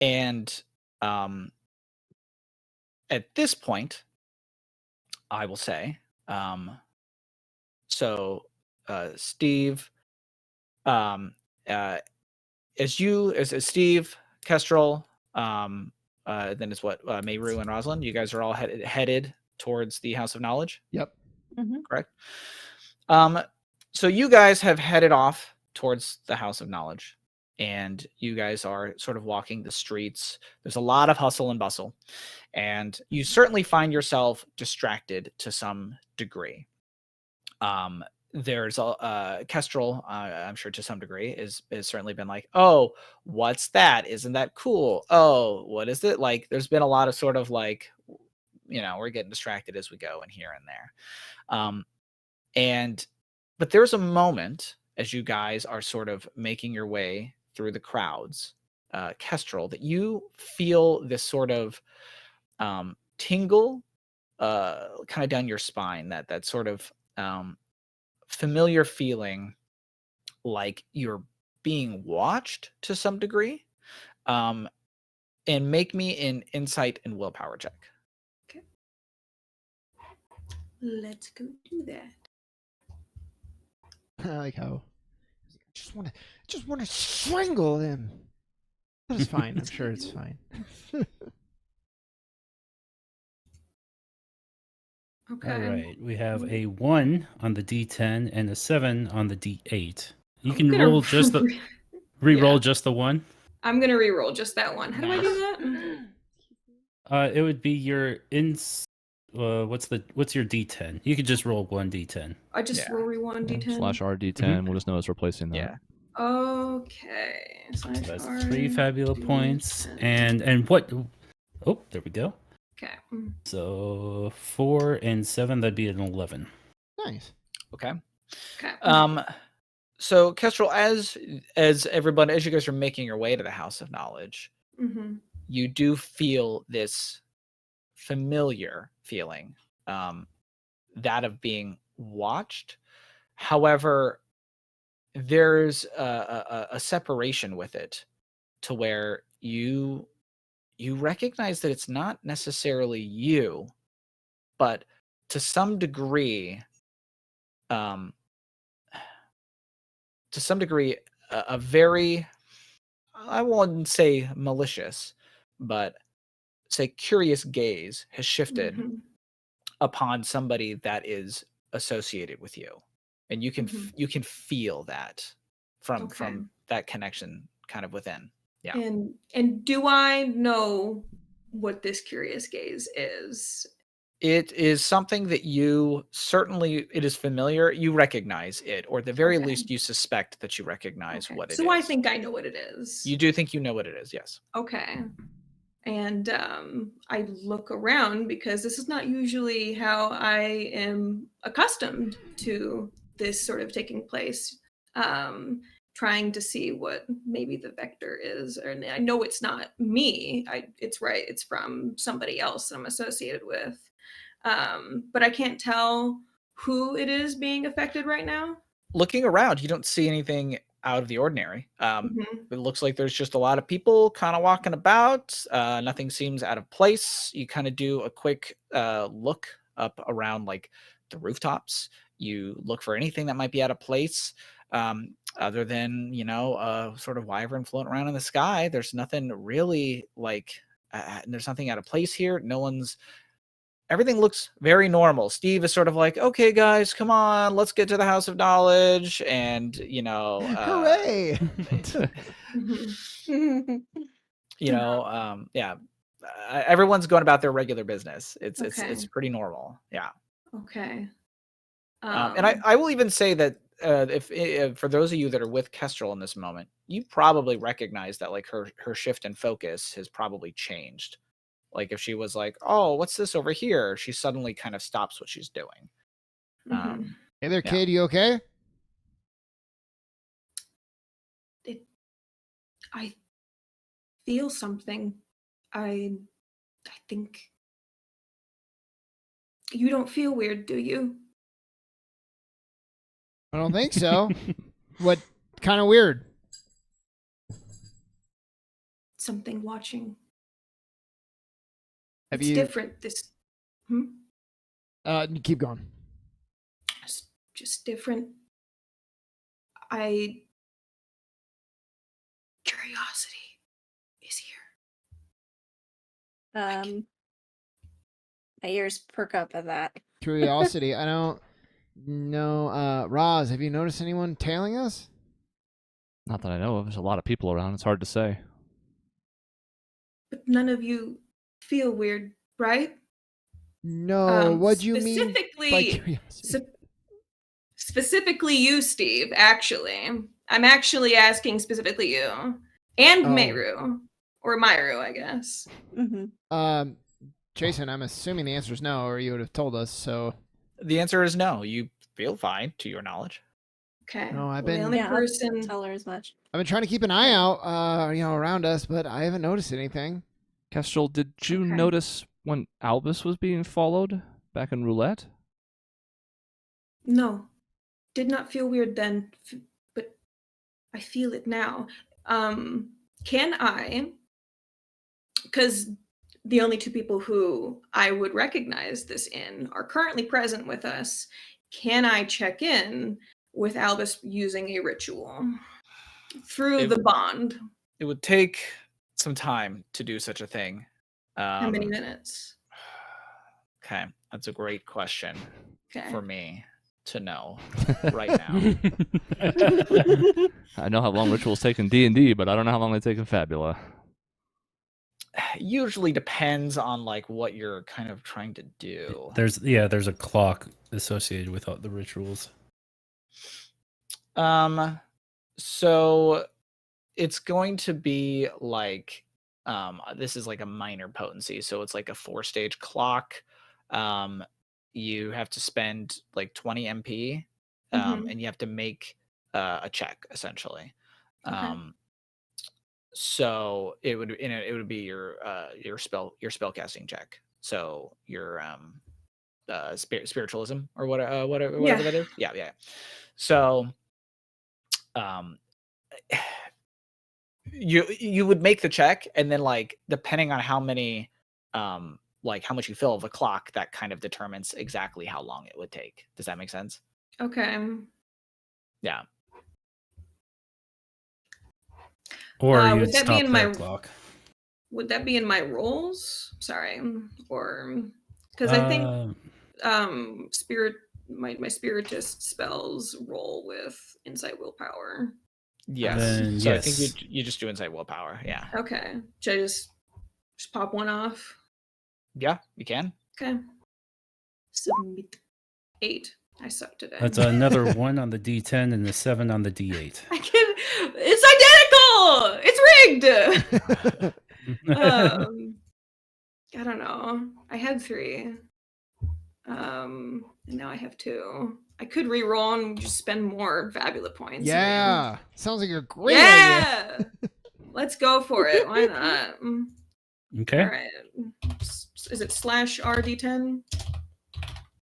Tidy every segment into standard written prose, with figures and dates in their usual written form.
And at this point, I will say, so Steve, um, uh, as Steve, Kestrel, then it's what Mayru and Rosalind. You guys are all headed towards the House of Knowledge. Yep. Correct. So you guys have headed off towards the House of Knowledge, and you guys are sort of walking the streets. There's a lot of hustle and bustle, and you certainly find yourself distracted to some degree. There's a Kestrel, I'm sure to some degree, is certainly been like, oh, what's that? Isn't that cool? Oh, what is it? Like, there's been a lot of sort of like, we're getting distracted as we go and here and there. But there's a moment as you guys are sort of making your way through the crowds, Kestrel, that you feel this sort of tingle kind of down your spine, that sort of familiar feeling like you're being watched to some degree. And make me an insight and willpower check. Okay. Let's go do that. I like how I just want to strangle them. That's fine. I'm sure it's fine. Okay. All right. We have a 1 on the D10 and a 7 on the D8. You can roll just the re-roll just the 1. I'm gonna re-roll just that one. How do I do that? It would be your what's your D10? You could just roll 1 D10. I just roll 1 D10. /R D10. We'll just know it's replacing that. Yeah. Okay. So that's 3 Fabula points, and what? Oh, there we go. Okay. So 4 and 7, that'd be an 11. Nice. Okay. Okay. So Kestrel, as everybody, as you guys are making your way to the House of Knowledge, you do feel this familiar feeling, that of being watched. However, there's a separation with it, to where you recognize that it's not necessarily you, but to some degree, a very, I wouldn't say malicious, but say curious gaze has shifted upon somebody that is associated with you, and you can feel that from that connection kind of within. Yeah. And do I know what this curious gaze is? It is something that you certainly, it is familiar. You recognize it, or at the very least, you suspect that you recognize what it is. So I think I know what it is. You do think you know what it is, yes. Okay. And I look around, because this is not usually how I am accustomed to this sort of taking place. Trying to see what maybe the vector is, and I know it's not me. It's from somebody else I'm associated with, but I can't tell who it is being affected right now. Looking around, you don't see anything out of the ordinary. It looks like there's just a lot of people kind of walking about. Nothing seems out of place. You kind of do a quick look up around like the rooftops. You look for anything that might be out of place. Other than, sort of wyvern floating around in the sky. There's nothing really like, there's nothing out of place here. Everything looks very normal. Steve is sort of like, okay, guys, come on, let's get to the House of Knowledge. And, hooray! Everyone's going about their regular business. It's pretty normal. Yeah. Okay. And I will even say that if for those of you that are with Kestrel in this moment, you probably recognize that like her shift in focus has probably changed. Like if she was like, oh, what's this over here? She suddenly kind of stops what she's doing. Hey there, kid, you okay? I feel something. I think you don't feel weird, do you? I don't think so. What kind of weird? something watching. Have It's you? different. This, Keep going. it's just different. Curiosity is here. My ears perk up at that. Curiosity. I don't know. Roz, have you noticed anyone tailing us? Not that I know of. There's a lot of people around. It's hard to say. But none of you feel weird, right? No. What do you mean by specifically, curiosity? specifically you, Steve. Actually, I'm actually asking specifically you and Oh. Meru or Myru, I guess. Mm-hmm. Jason, I'm assuming the answer is no, or you would have told us. So The answer is no. You feel fine, to your knowledge. Okay. No, I've Well, been- the only Yeah, person. I'll tell her as much. I've been trying to keep an eye out, around us, but I haven't noticed anything. Kestrel, did you Okay. notice when Albus was being followed back in roulette? No, did not feel weird then, but I feel it now. Can I? Because the only two people who I would recognize this in are currently present with us. Can I check in with Albus using a ritual through the bond? It would take some time to do such a thing. How many minutes? Okay, that's a great question Okay. for me to know right now. I know how long rituals take in D&D, but I don't know how long they take in Fabula. Usually depends on like what you're kind of trying to do. There's a clock associated with all the rituals. So it's going to be like this is like a minor potency, so it's like a 4-stage clock. You have to spend like 20 MP, and you have to make a check essentially. Okay. So it would be your spellcasting check. So your spiritualism or whatever Yeah. that is. Yeah. So you would make the check, and then like depending on how many like how much you fill of the clock, that kind of determines exactly how long it would take. Does that make sense? Okay. Yeah. Or would you'd that be stop in that my- clock. Would that be in my rolls? Sorry, or because I think my spiritist spells roll with insight willpower. Yes. Then, so yes. I think you just do insight willpower. Yeah. Okay. Should I just pop one off? Yeah, you can. Okay. Submit 8. I suck today. That's another 1 on the D10 and a 7 on the D8. I can. It's identical. It's rigged. I don't know. I had 3. And now I have 2. I could re-roll and just spend more Fabula points. Yeah, sounds like a great idea. Let's go for it. Why not? Okay. All right. Is it /RD10?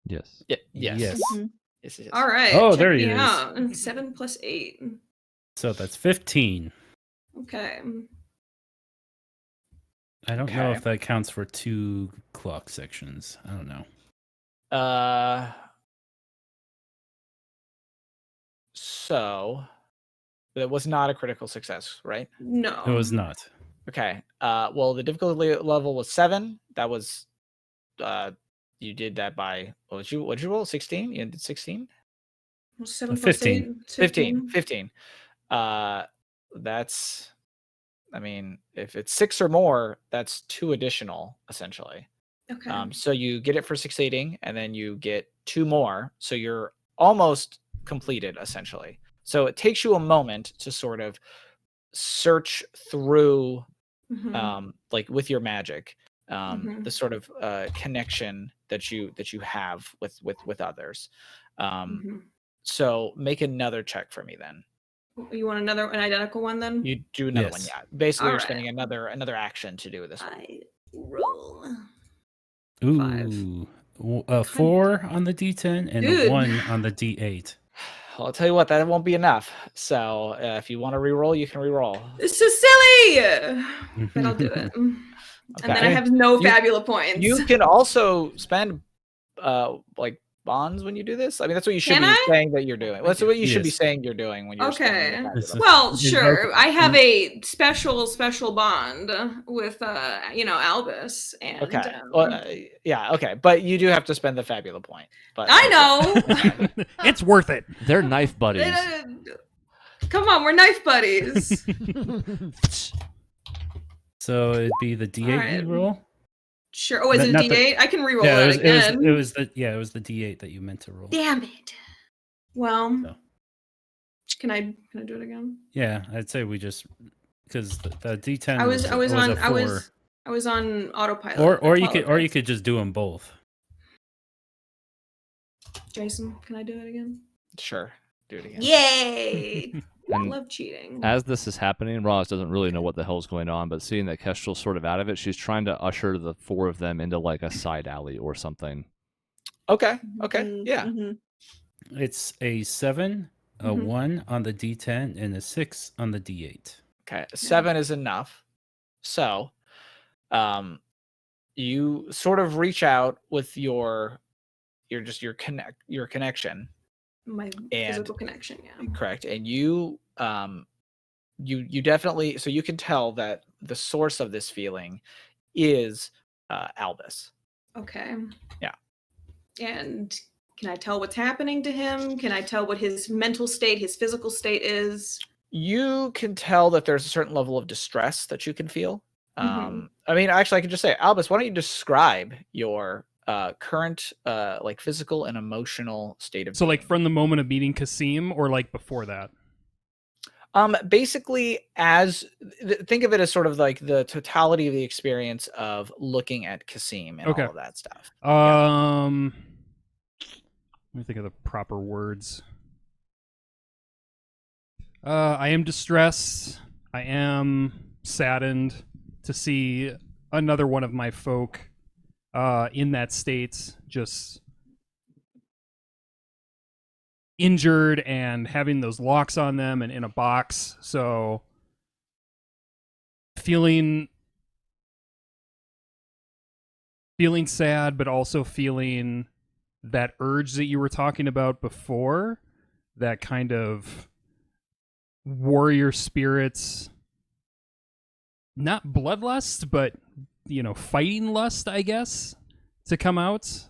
Yes. Yeah. Yes. Yes. Yes. All right. Oh, check there me he is. out. 7 + 8. So that's 15. Okay. I don't know Okay. if that counts for 2 clock sections. I don't know. So it was not a critical success, right? No. It was not. Okay. Well, the difficulty level was 7. That was you did that by what did you roll? 16? You did 16? 7 + 15. 8. 15. That's, I mean, if it's 6 or more, that's 2 additional essentially. Okay. So you get it for succeeding, and then you get 2 more, so you're almost completed essentially. So it takes you a moment to sort of search through like with your magic the sort of connection that you have with others. So make another check for me then. You want an identical one then? You do another one. Yes. Yeah, basically All you're right. spending another action to do this one. I roll. Ooh. 4 on the D10 and Dude. a 1 on the D8. I'll tell you what, that won't be enough. So if you want to re-roll, you can re-roll. This is silly, but I'll do it. And then I Okay. have no You- Fabula points. You can also spend like bonds when you do this. I mean, that's what you should Can be I? saying that you're doing. That's what you should be Yes. saying you're doing when you're spending Okay. your It's Fabula. Well, It's sure. okay. I have a special bond with Albus, and Okay. Well, yeah. Okay, but you do have to spend the Fabula point. But I know. It's worth it. They're knife buddies. Come on, we're knife buddies. So it'd be the D8 Alright. you roll. Sure. Oh, is it a Not the- D8? I can re-roll Yeah, that again. it was the D8 that you meant to roll. Damn it. Well, So. can I do it again? Yeah, I'd say we just because the D10 I was a on 4. I was on autopilot. Or I you apologize. could just do them both. Jason, can I do it again? sure, do it again. Yay! I And love cheating. as this is happening, Roz doesn't really know what the hell's going on, but seeing that Kestrel's sort of out of it, she's trying to usher the four of them into like a side alley or something. Okay. Okay. Yeah. Mhm. It's a 7, a Mhm. 1 on the D10, and a 6 on the D8. Okay. 7 is enough. So, you sort of reach out with your connection. My And- physical connection, yeah. Correct. And you you definitely, so you can tell that the source of this feeling is Albus. Okay. Yeah. And can I tell what's happening to him? Can I tell what his mental state, his physical state is? You can tell that there's a certain level of distress that you can feel. Mhm. I mean, actually, I can just say, Albus, why don't you describe your current like physical and emotional state of So, like, being? from the moment of meeting Kasim, or like before that? Basically, think of it as sort of like the totality of the experience of looking at Kasim and Okay. all of that stuff. Let me think of the proper words. I am distressed. I am saddened to see another one of my folk in that state, just injured and having those locks on them and in a box. So feeling sad, but also feeling that urge that you were talking about before, that kind of warrior spirits, not bloodlust, but fighting lust, I guess, to come out.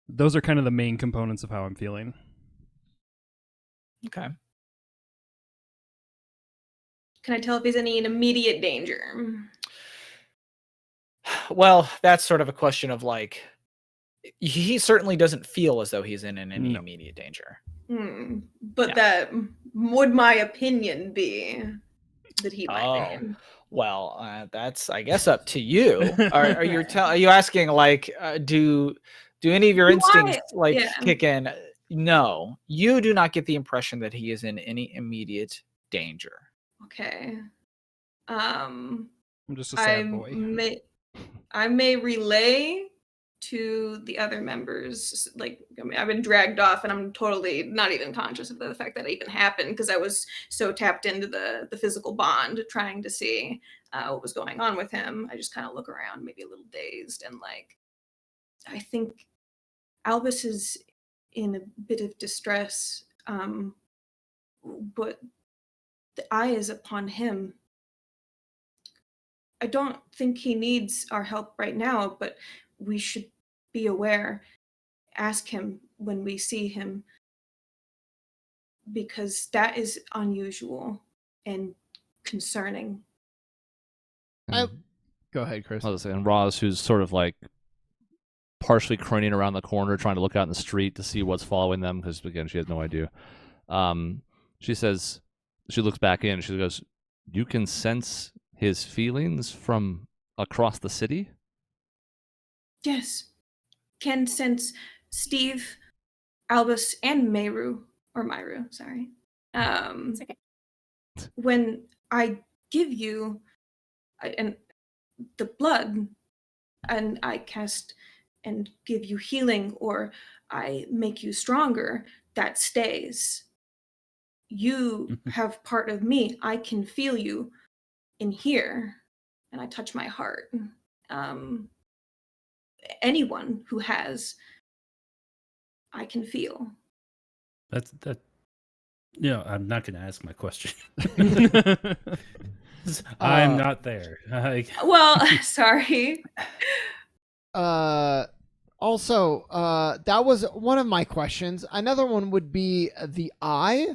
Those are kind of the main components of how I'm feeling. Okay. Can I tell if he's in immediate danger? Well, that's sort of a question of like, he certainly doesn't feel as though he's in any No. immediate danger. But Yeah. that would my opinion be that he might be. Well, that's, I guess, up to you. Are you asking like, do any of your Do instincts I- yeah. kick in? No, you do not get the impression that he is in any immediate danger. Okay. I'm just a I sad boy. may relay to the other members. Like, I mean, I've been dragged off, and I'm totally not even conscious of the fact that it even happened because I was so tapped into the physical bond, trying to see what was going on with him. I just kind of look around, maybe a little dazed, and like, I think Albus is in a bit of distress, but the eye is upon him. I don't think he needs our help right now, but we should be aware. Ask him when we see him, because that is unusual and concerning. Go ahead, Chris. I was saying, Roz, who's sort of like partially craning around the corner, trying to look out in the street to see what's following them, because again, she has no idea. She says, she looks back in, she goes, "You can sense his feelings from across the city?" Yes. Can sense Steve, Albus, and Myru, sorry. It's okay. When I give you the blood, and I cast and give you healing, or I make you stronger, that stays. You have part of me. I can feel you in here. And I touch my heart. Anyone who has, I can feel. That's that. I'm not going to ask my question. I'm not there. Well, sorry. Also, that was one of my questions. Another one would be the eye.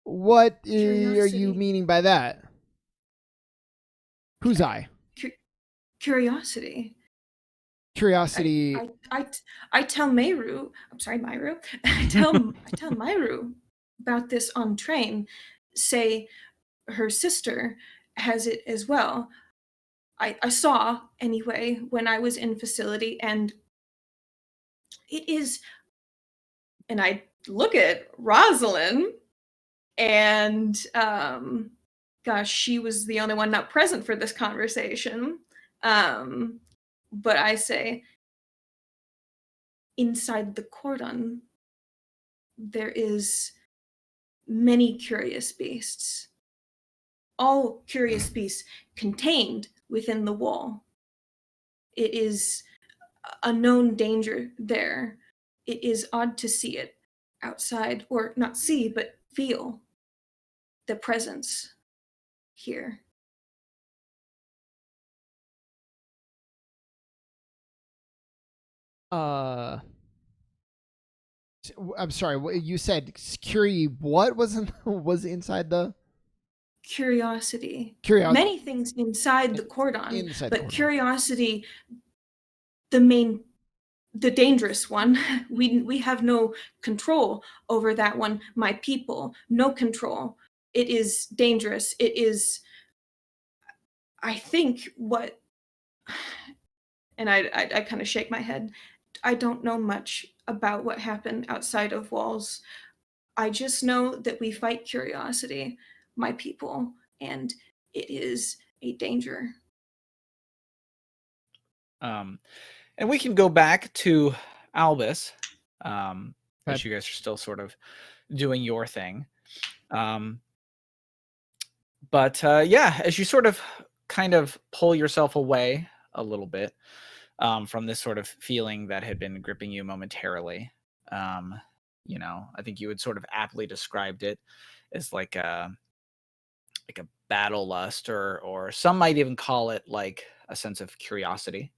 What are you meaning by that? Whose eye? Curiosity. Curiosity. I tell Mayru. I'm sorry, Myru. I tell Myru about this on train. Say her sister has it as well. I saw anyway when I was in facility, and it is. And I look at Rosalind, and gosh, she was the only one not present for this conversation. But I say, inside the cordon, there is many curious beasts. All curious beasts contained within the wall. It is a known danger there. It is odd to see it outside, or not see, but feel the presence here. I'm sorry. You said what was inside the curiosity? Curiosity. Many things inside the cordon, but cordon. Curiosity, the dangerous one. We have no control over that one. My people, no control. It is dangerous. It is, I think, what. And I kind of shake my head. I don't know much about what happened outside of walls. I just know that we fight curiosity, my people, and it is a danger. And we can go back to Albus, as you guys are still sort of doing your thing. But as you sort of kind of pull yourself away a little bit from this sort of feeling that had been gripping you momentarily, I think you had sort of aptly described it as like a battle lust, or some might even call it like a sense of curiosity,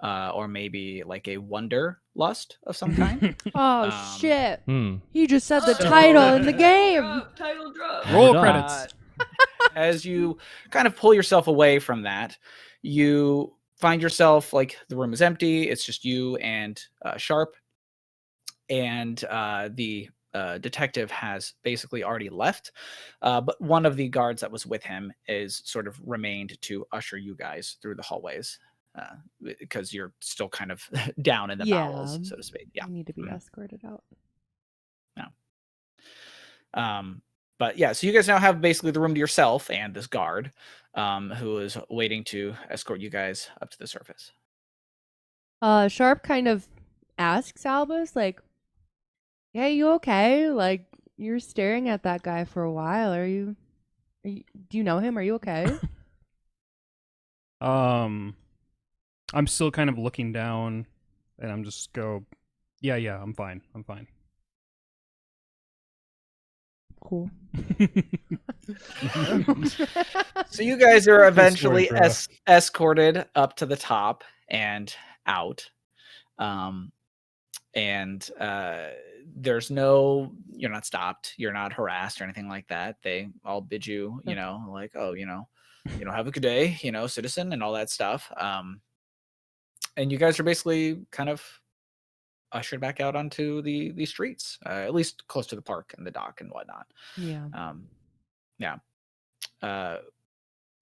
or maybe like a wonder lust of some kind. Oh shit! Hmm. He just said the title in the game. Title drop. Roll credits. As you kind of pull yourself away from that, you find yourself like the room is empty. It's just you and Sharp, and the detective has basically already left. But one of the guards that was with him is sort of remained to usher you guys through the hallways, because you're still kind of down in the bowels, so to speak. Yeah, I need to be escorted out. But yeah, so you guys now have basically the room to yourself and this guard, who is waiting to escort you guys up to the surface. Sharp kind of asks Albus, like, "Yeah, you okay? Like, you're staring at that guy for a while. Do you know him? Are you okay?" I'm still kind of looking down, and I'm just yeah, I'm fine. I'm fine. Cool. So you guys are eventually escorted up to the top and out. There's you're not stopped, you're not harassed or anything like that. They all bid you, like, oh, have a good day, citizen, and all that stuff. And you guys are basically kind of ushered back out onto the streets, at least close to the park and the dock and whatnot. Yeah. The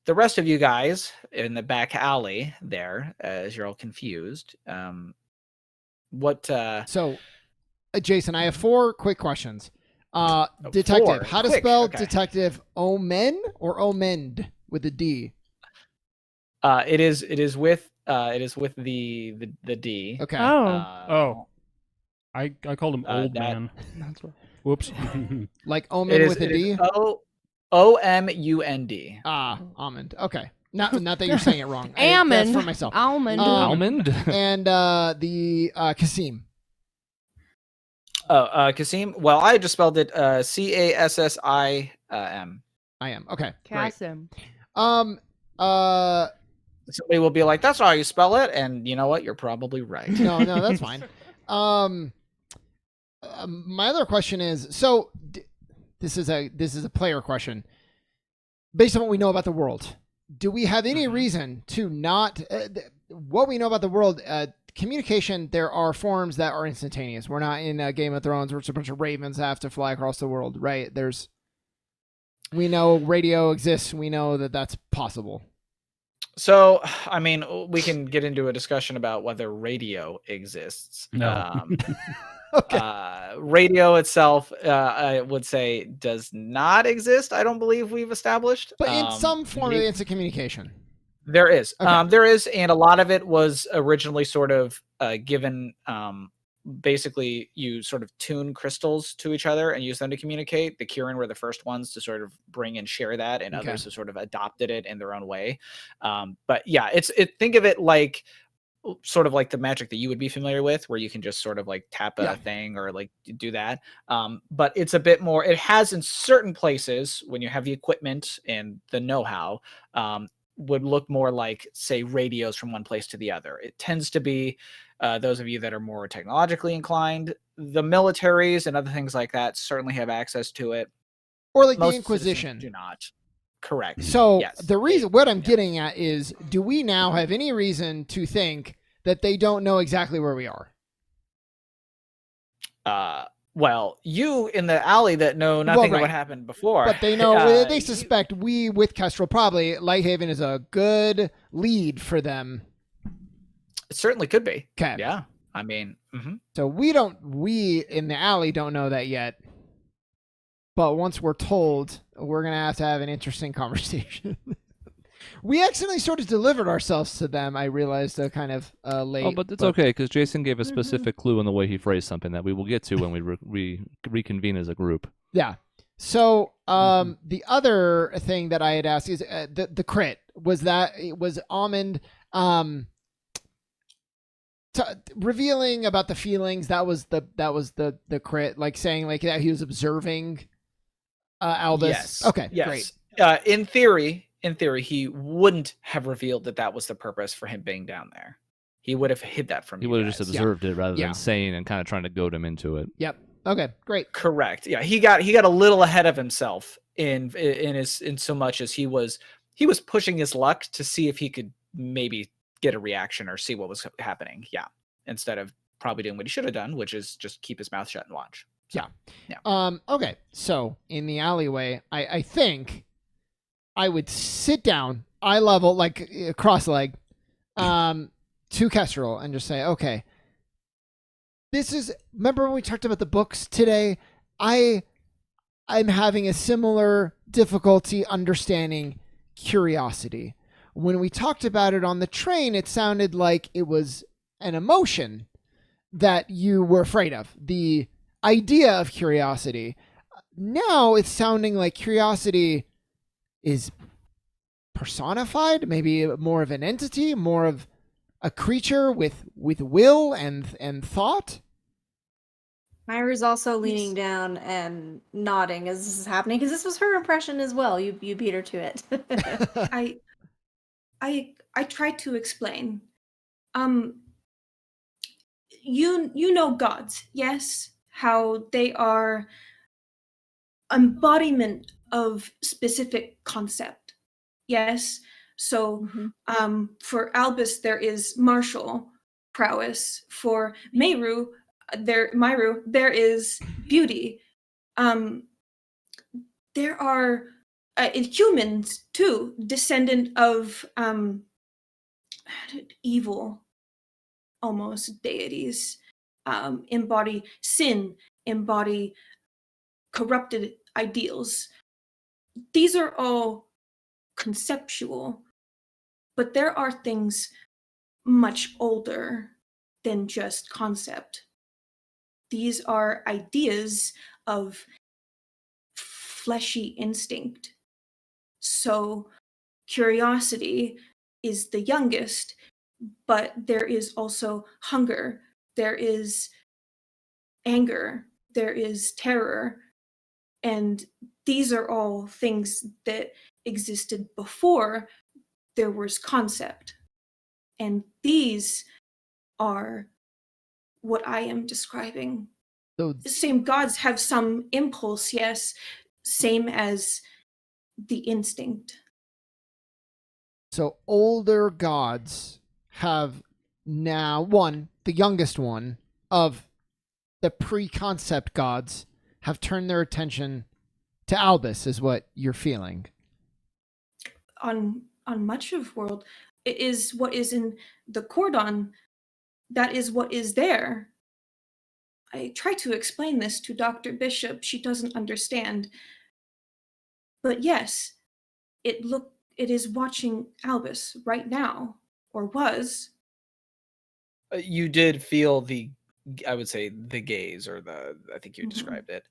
rest of you guys in the back alley there, as you're all confused, So, Jason, I have 4 quick questions. Detective, 4. how to Quick, spell okay. detective? Omen or omend with a D? It is with the D. Okay. I I called him old that- man. That's right. Whoops. Like It omen is, with a it is D. OMUND. Ah, almond. Okay. Not that you're saying it wrong. That's Almond. for myself. Almond. Almond. And the Kasim. Oh, Kasim. Well, I just spelled it CASSIM. I am. Okay. Great. Cassim. Somebody will be like, "That's not how you spell it," and you know what? You're probably right. No, that's fine. My other question is, so this is a player question. Based on what we know about the world, do we have any reason to not what we know about the world? Communication, there are forms that are instantaneous. We're not in Game of Thrones where it's a bunch of ravens that have to fly across the world, right? We know radio exists. We know that that's possible. So, I mean, we can get into a discussion about whether radio exists. No. Okay. Radio itself, I would say, does not exist. I don't believe we've established. But in some form of instant communication. There is. Okay. There is, and a lot of it was originally sort of given. Basically, you sort of tune crystals to each other and use them to communicate. The Kirin were the first ones to sort of bring and share that, and others have sort of adopted it in their own way. But yeah, think of it like sort of like the magic that you would be familiar with, where you can just sort of like tap a thing or like do that. But it's a bit more. It has in certain places when you have the equipment and the know-how. Would look more like, say, radios from one place to the other. It tends to be those of you that are more technologically inclined. The militaries and other things like that certainly have access to it. Or like Most the Inquisition. do not. Correct. So yes. the reason, what I'm getting at is, do we now have any reason to think that they don't know exactly where we are? Well, you in the alley that know nothing of what happened before. But they know, they suspect we with Kestrel probably, Lighthaven is a good lead for them. It certainly could be. Okay. Yeah. I mean, So we in the alley don't know that yet. But once we're told, we're going to have an interesting conversation. We accidentally sort of delivered ourselves to them, I realized, kind of late. Oh, but it's okay, because Jason gave a specific clue in the way he phrased something that we will get to when we reconvene as a group. Yeah. So the other thing that I had asked is the crit. Was Almond revealing about the feelings? That was the crit, like saying like that he was observing Albus. Yes. Okay, yes. Great. In theory, he wouldn't have revealed that was the purpose for him being down there. He would have hid that from you. He would have just observed it rather than saying and kind of trying to goad him into it. Yep. Okay, great. Correct. Yeah, he got a little ahead of himself in so much as he was pushing his luck to see if he could maybe get a reaction or see what was happening. Yeah, instead of probably doing what he should have done, which is just keep his mouth shut and watch. So, yeah. Okay. So in the alleyway, I think I would sit down, eye level, like cross-leg, to Kestrel and just say, okay, remember when we talked about the books today? I'm having a similar difficulty understanding curiosity. When we talked about it on the train, it sounded like it was an emotion that you were afraid of. The idea of curiosity. Now it's sounding like curiosity is personified, maybe more of an entity, more of a creature with will and thought. Myra's also leaning down and nodding as this is happening because this was her impression as well. You beat her to it. I tried to explain. You know gods, yes? How they are embodiment of specific concept. Yes. So for Albus there is martial prowess. For Myru there is beauty. There are humans too, descendant of evil, almost deities, embody sin, embody corrupted ideals. These are all conceptual, but there are things much older than just concept. These are ideas of fleshy instinct. So curiosity is the youngest, but there is also hunger, there is anger, there is terror, and these are all things that existed before there was concept. And these are what I am describing. So, The same gods have some impulse, yes, same as the instinct. so older gods have now, the youngest one of the pre-concept gods, have turned their attention to Albus, is what you're feeling. On much of world, it is what is in the cordon. That is what is there. I try to explain this to Dr. Bishop. She doesn't understand. But yes, it is watching Albus right now, or was. You did feel I would say the gaze, or I think you described it,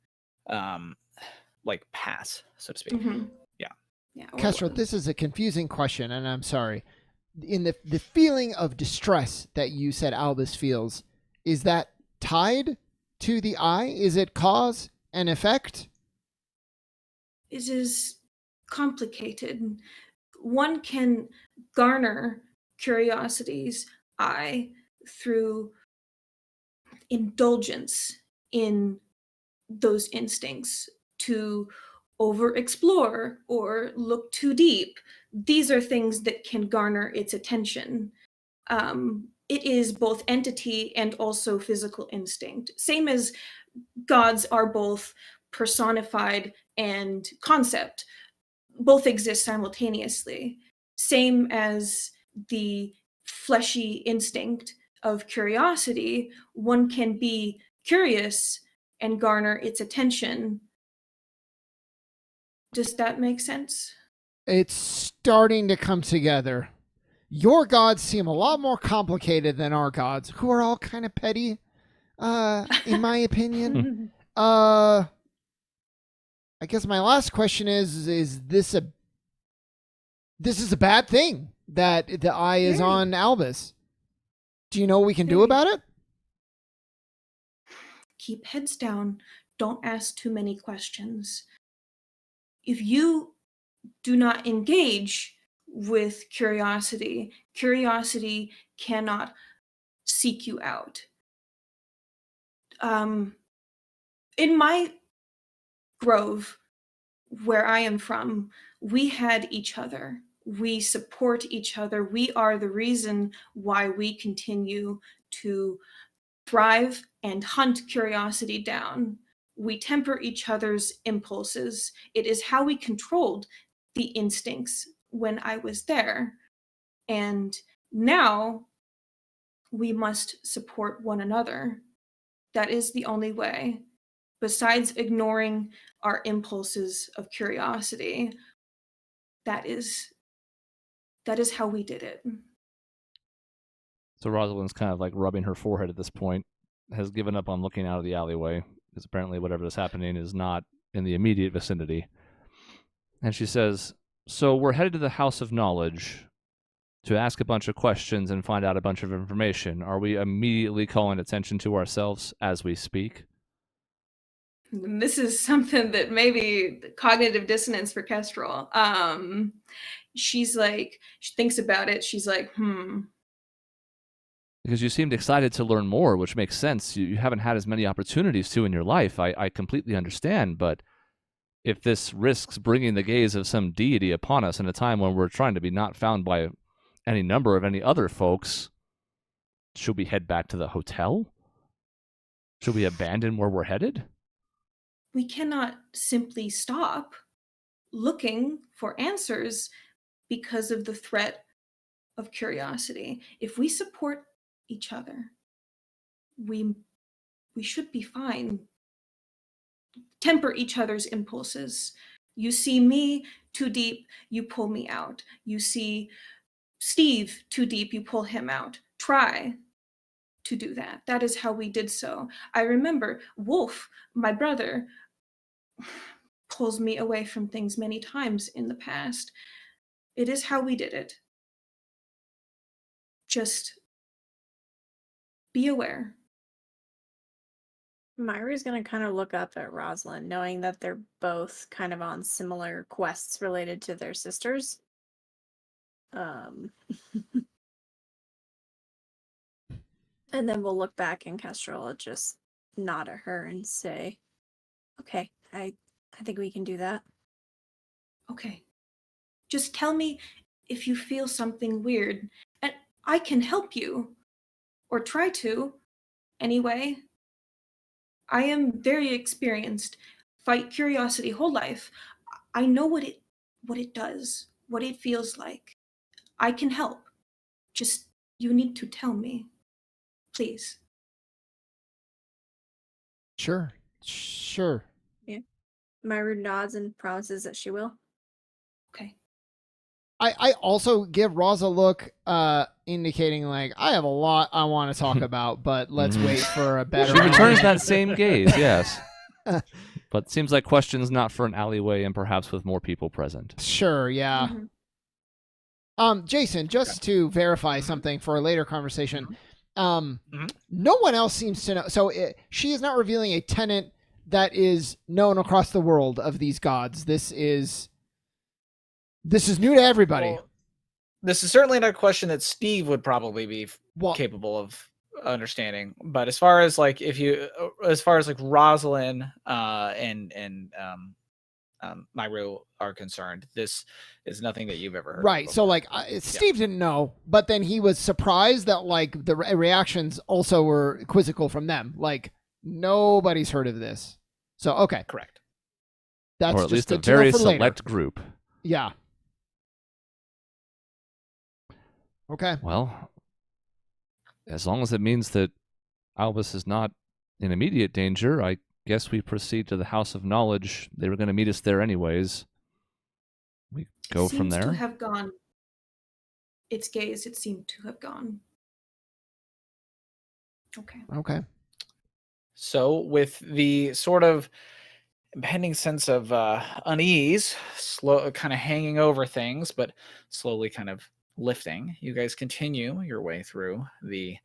like pass, so to speak. Yeah. Kestrel, this is a confusing question, and I'm sorry. In the feeling of distress that you said Albus feels, is that tied to the eye? Is it cause and effect? It is complicated. One can garner curiosity's eye through indulgence in those instincts, to overexplore or look too deep. These are things that can garner its attention. It is both entity and also physical instinct. Same as gods are both personified and concept. Both exist simultaneously. Same as the fleshy instinct of curiosity, one can be curious and garner its attention. Does that make sense? It's starting to come together. Your gods seem a lot more complicated than our gods, who are all kind of petty, in my opinion. I guess my last question is this a bad thing that the eye is on Albus? Do you know what we can do about it? Keep heads down. Don't ask too many questions. If you do not engage with curiosity, curiosity cannot seek you out. In my grove, where I am from, we had each other. We support each other. We are the reason why we continue to thrive and hunt curiosity down. We temper each other's impulses. It is how we controlled the instincts when I was there. And now we must support one another. That is the only way. Besides ignoring our impulses of curiosity, that is how we did it. So Rosalind's kind of like rubbing her forehead at this point, has given up on looking out of the alleyway, because apparently whatever is happening is not in the immediate vicinity. And she says, so we're headed to the House of Knowledge to ask a bunch of questions and find out a bunch of information. Are we immediately calling attention to ourselves as we speak? This is something that maybe cognitive dissonance for Kestrel. She's like, she thinks about it. She's like, Because you seemed excited to learn more, which makes sense. You haven't had as many opportunities to in your life. I completely understand, but if this risks bringing the gaze of some deity upon us in a time when we're trying to be not found by any number of any other folks, should we head back to the hotel? Should we abandon where we're headed? We cannot simply stop looking for answers because of the threat of curiosity. If we support each other, we should be fine. Temper each other's impulses. You see me too deep, you pull me out. You see Steve too deep, you pull him out. Try to do that. That is how we did so. I remember Wolf, my brother, pulls me away from things many times in the past. It is how we did it. Just be aware. Myra's gonna kind of look up at Rosalind, knowing that they're both kind of on similar quests related to their sisters. And then we'll look back, and Kestrel will just nod at her and say, "Okay, I think we can do that." Okay. Just tell me if you feel something weird, and I can help you. Or try to. Anyway, I am very experienced. Fight curiosity whole life. I know what it does, what it feels like. I can help. Just you need to tell me. Please. Sure. Yeah. Myra nods and promises that she will. Okay. I also give Roz a look, indicating like I have a lot I want to talk about, but let's wait for a better. She returns that same gaze, yes. But it seems like questions not for an alleyway and perhaps with more people present. Sure, yeah. Jason, just to verify something for a later conversation, no one else seems to know. So she is not revealing a tenet that is known across the world of these gods. This is new to everybody. Well, this is certainly not a question that Steve would probably be capable of understanding. But as far as like Rosalind and Myru are concerned, this is nothing that you've ever heard. Right. Of so like Steve didn't know, but then he was surprised that like the reactions also were quizzical from them. Like nobody's heard of this. So okay, correct. That's or at just least a very select group. Yeah. Okay. Well, as long as it means that Albus is not in immediate danger, I guess we proceed to the House of Knowledge. They were going to meet us there anyways. We go from there. Seems to have gone. Its gaze, it seemed to have gone. Okay. So with the sort of impending sense of unease, slow, kind of hanging over things, but slowly kind of lifting, you guys continue your way through the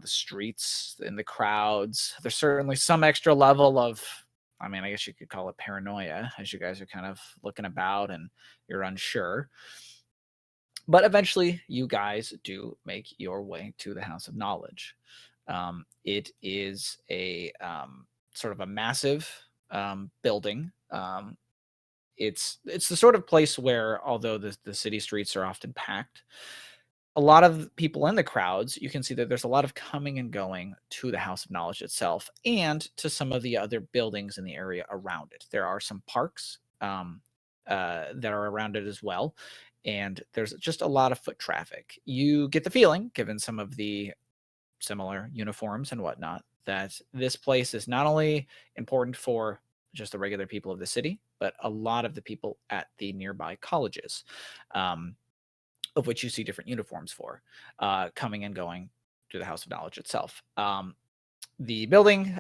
streets and the crowds. There's certainly some extra level of, I mean, I guess you could call it paranoia as you guys are kind of looking about and you're unsure. But eventually you guys do make your way to the House of Knowledge. It is a sort of a massive building. It's the sort of place where, although the city streets are often packed, a lot of people in the crowds, you can see that there's a lot of coming and going to the House of Knowledge itself and to some of the other buildings in the area around it. There are some parks that are around it as well, and there's just a lot of foot traffic. You get the feeling, given some of the similar uniforms and whatnot, that this place is not only important for just the regular people of the city, but a lot of the people at the nearby colleges, of which you see different uniforms for, coming and going to the House of Knowledge itself. The building,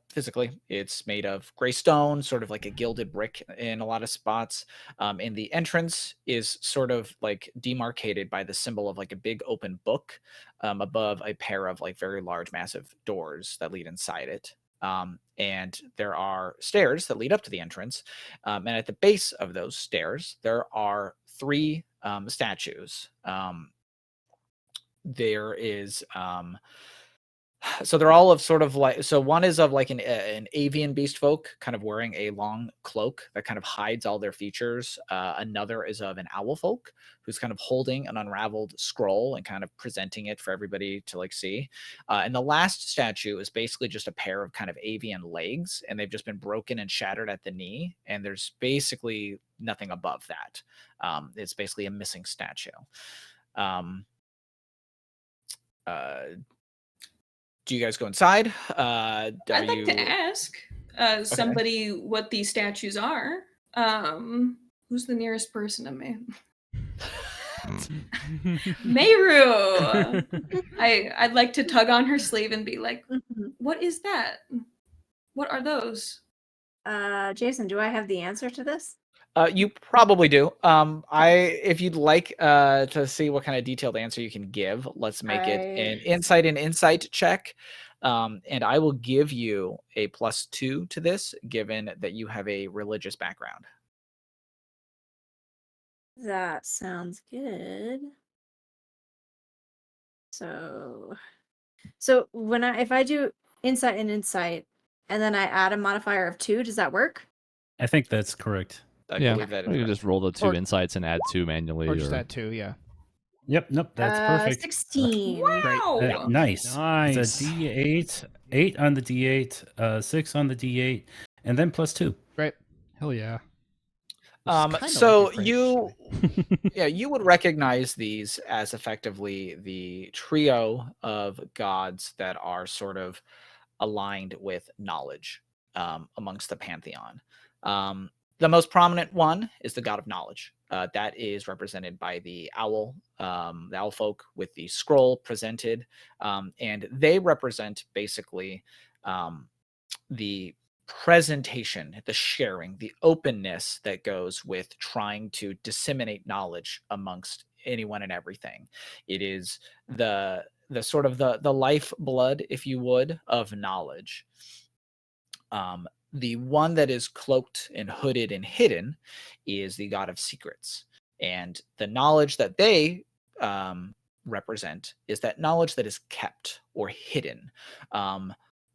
physically, it's made of gray stone, sort of like a gilded brick in a lot of spots. And the entrance is sort of like demarcated by the symbol of like a big open book above a pair of like very large, massive doors that lead inside it. And there are stairs that lead up to the entrance. And at the base of those stairs, there are 3 statues. There is so they're all of sort of like, so one is of like an avian beast folk kind of wearing a long cloak that kind of hides all their features. Another is of an owl folk who's kind of holding an unraveled scroll and kind of presenting it for everybody to like see. And the last statue is basically just a pair of kind of avian legs, and they've just been broken and shattered at the knee, and there's basically nothing above that. It's basically a missing statue. Do you guys go inside? I'd like to ask somebody what these statues are. Who's the nearest person to me? Meru. I'd like to tug on her sleeve and be like, Mhm. "What is that? What are those?" Jason, do I have the answer to this? You probably do. If you'd like to see what kind of detailed answer you can give, let's make it an insight check. And I will give you a +2 to this, given that you have a religious background. That sounds good. So if I do insight and insight, and then I add a modifier of 2, does that work? I think that's correct. I Yeah, believe that is you can correct. just roll the 2 Or- insights and add 2 manually. Or just that 2, yeah. Yep, nope, that's perfect. 16. Wow. Nice. Nice. It's a D8, 8 on the D8, 6 on the D8, and then +2. Great. Hell yeah. So you you would recognize these as effectively the trio of gods that are sort of aligned with knowledge amongst the pantheon. The most prominent one is the god of knowledge. That is represented by the owl folk with the scroll presented, and they represent basically the presentation, the sharing, the openness that goes with trying to disseminate knowledge amongst anyone and everything. It is the sort of the lifeblood, if you would, of knowledge. The one that is cloaked and hooded and hidden is the god of secrets, and the knowledge that they represent is that knowledge that is kept or hidden.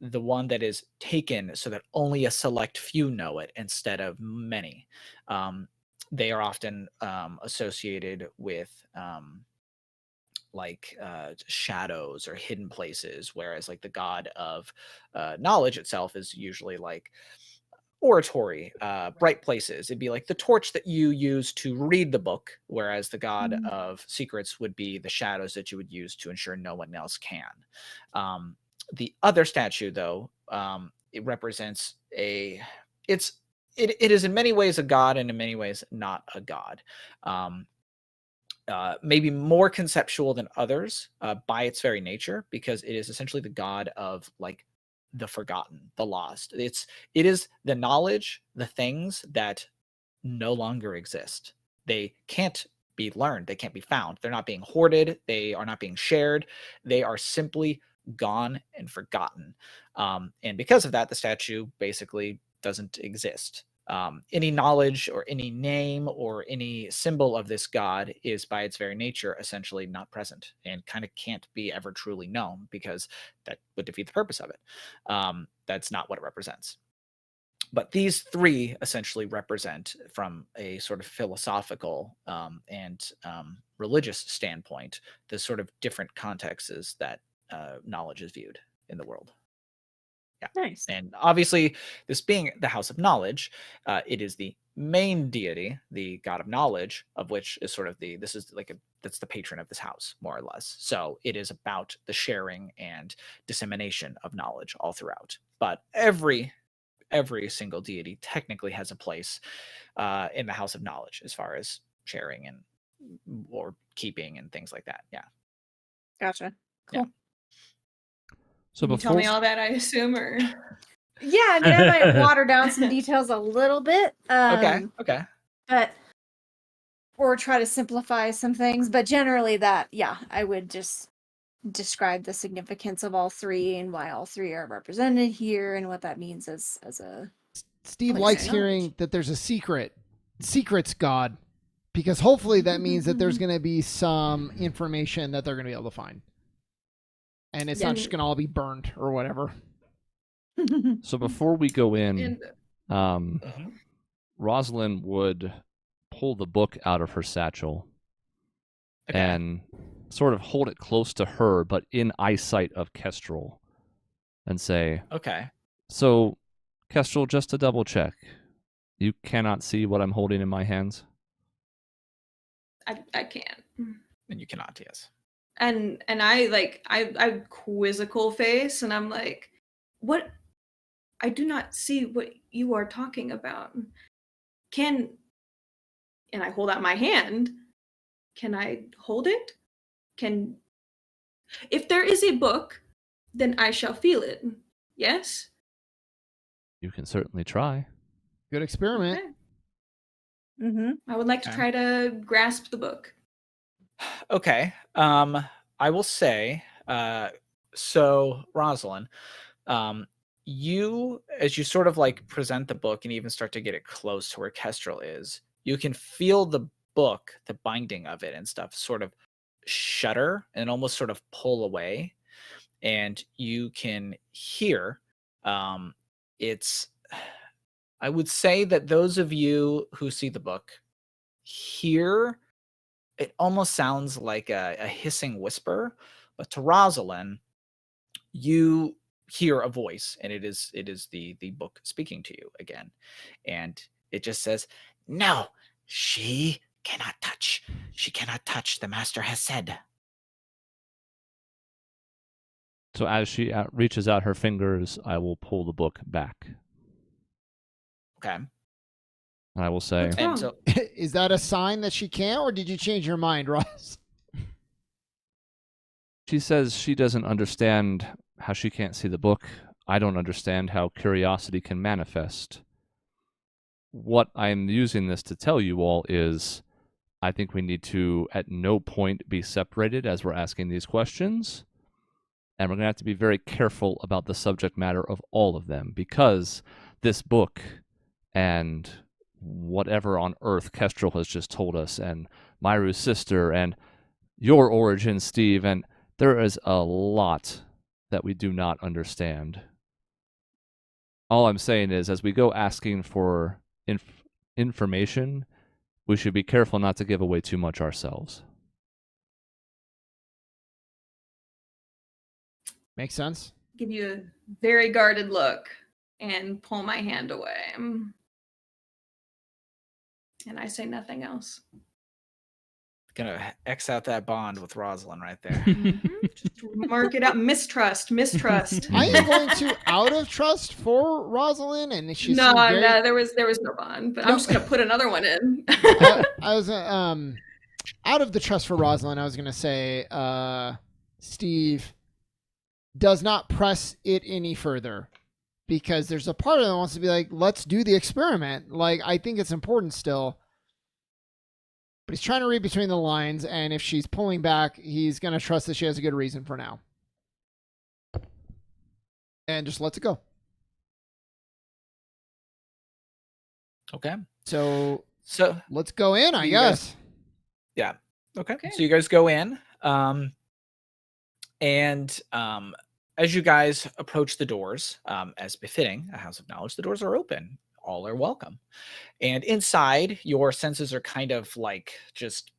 The one that is taken so that only a select few know it instead of many. They are often associated with shadows or hidden places, whereas like the god of knowledge itself is usually like oratory, bright places. It'd be like the torch that you use to read the book, whereas the god of secrets would be the shadows that you would use to ensure no one else can. The other statue, though, it represents it is in many ways a god and in many ways not a god. Maybe more conceptual than others by its very nature, because it is essentially the god of like the forgotten, the lost. It is the knowledge, the things that no longer exist. They can't be learned. They can't be found. They're not being hoarded. They are not being shared. They are simply gone and forgotten. And because of that, the statue basically doesn't exist. Any knowledge or any name or any symbol of this god is by its very nature essentially not present and kind of can't be ever truly known, because that would defeat the purpose of it. That's not what it represents. But these three essentially represent, from a sort of philosophical and religious standpoint, the sort of different contexts that knowledge is viewed in the world. Yeah. Nice. And obviously, this being the house of knowledge, it is the main deity, the god of knowledge, of which is sort of that's the patron of this house, more or less. So it is about the sharing and dissemination of knowledge all throughout. But every single deity technically has a place in the house of knowledge as far as sharing and or keeping and things like that. Yeah. Gotcha. Cool. Yeah. So you tell me all that, I assume, or Yeah, I mean, I might water down some details a little bit. Okay. But or try to simplify some things, but generally I would just describe the significance of all three and why all three are represented here and what that means as a Steve place likes of hearing knowledge. that there's a secrets god, because hopefully that means that there's going to be some information that they're going to be able to find. And it's not just going to all be burned or whatever. So before we go in, and Rosalind would pull the book out of her satchel and sort of hold it close to her, but in eyesight of Kestrel, and say, Okay. "So, Kestrel, just to double check, you cannot see what I'm holding in my hands?" I can't. And you cannot, yes. And I quizzical face, and I'm like, what? I do not see what you are talking about. And I hold out my hand, Can I hold it? If there is a book, then I shall feel it. Yes? You can certainly try. Good experiment. Okay. Mm-hmm. I would like to Okay. try to grasp the book. Okay. I will say, so Rosalind, you, as you sort of like present the book and even start to get it close to where Kestrel is, you can feel the book, the binding of it and stuff, sort of shudder and almost sort of pull away. And you can hear, it's, I would say that those of you who see the book hear, it almost sounds like a hissing whisper, but to Rosalind, you hear a voice, and it is the book speaking to you again, and it just says, "No, she cannot touch. She cannot touch. The master has said." So as she reaches out her fingers, I will pull the book back. Okay. And I will say, What's And wrong? so Is that a sign that she can't, or did you change your mind, Ross? she says she doesn't understand how she can't see the book. I don't understand how curiosity can manifest. What I'm using this to tell you all is I think we need to at no point be separated as we're asking these questions. And we're going to have to be very careful about the subject matter of all of them, because this book and whatever on earth Kestrel has just told us, and Myru's sister, and your origin, Steve, and there is a lot that we do not understand. All I'm saying is, as we go asking for information, we should be careful not to give away too much ourselves. Makes sense. Give you a very guarded look and pull my hand away. And I say nothing else. gonna X out that bond with Rosalind right there. Just mark it out. Mistrust. I am going to out of trust for Rosalind, and she's No, very... there was no bond, but I'm just gonna put another one in. I was out of the trust for Rosalind. I was gonna say, Steve does not press it any further, because there's a part of it that wants to be like, let's do the experiment. Like, I think it's important still. But he's trying to read between the lines, and if she's pulling back, he's going to trust that she has a good reason for now. And just lets it go. Okay. So So let's go in, I You guess. guys- yeah. Okay. Okay. So you guys go in. And as you guys approach the doors, as befitting a house of knowledge, the doors are open. All are welcome. And inside, your senses are kind of like just,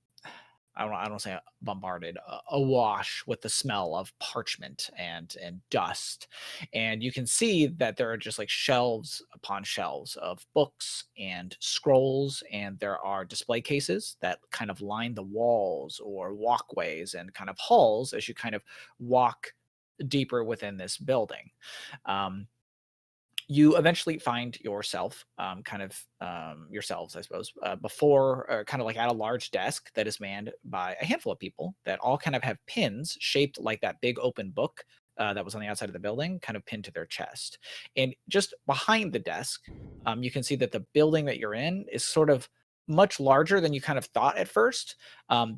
I don't say bombarded, awash with the smell of parchment and dust. And you can see that there are just like shelves upon shelves of books and scrolls, and there are display cases that kind of line the walls or walkways and kind of halls as you kind of walk deeper within this building. You eventually find yourself, yourselves, I suppose, before, kind of like at a large desk that is manned by a handful of people that all kind of have pins shaped like that big open book that was on the outside of the building, kind of pinned to their chest. And just behind the desk, you can see that the building that you're in is sort of much larger than you kind of thought at first.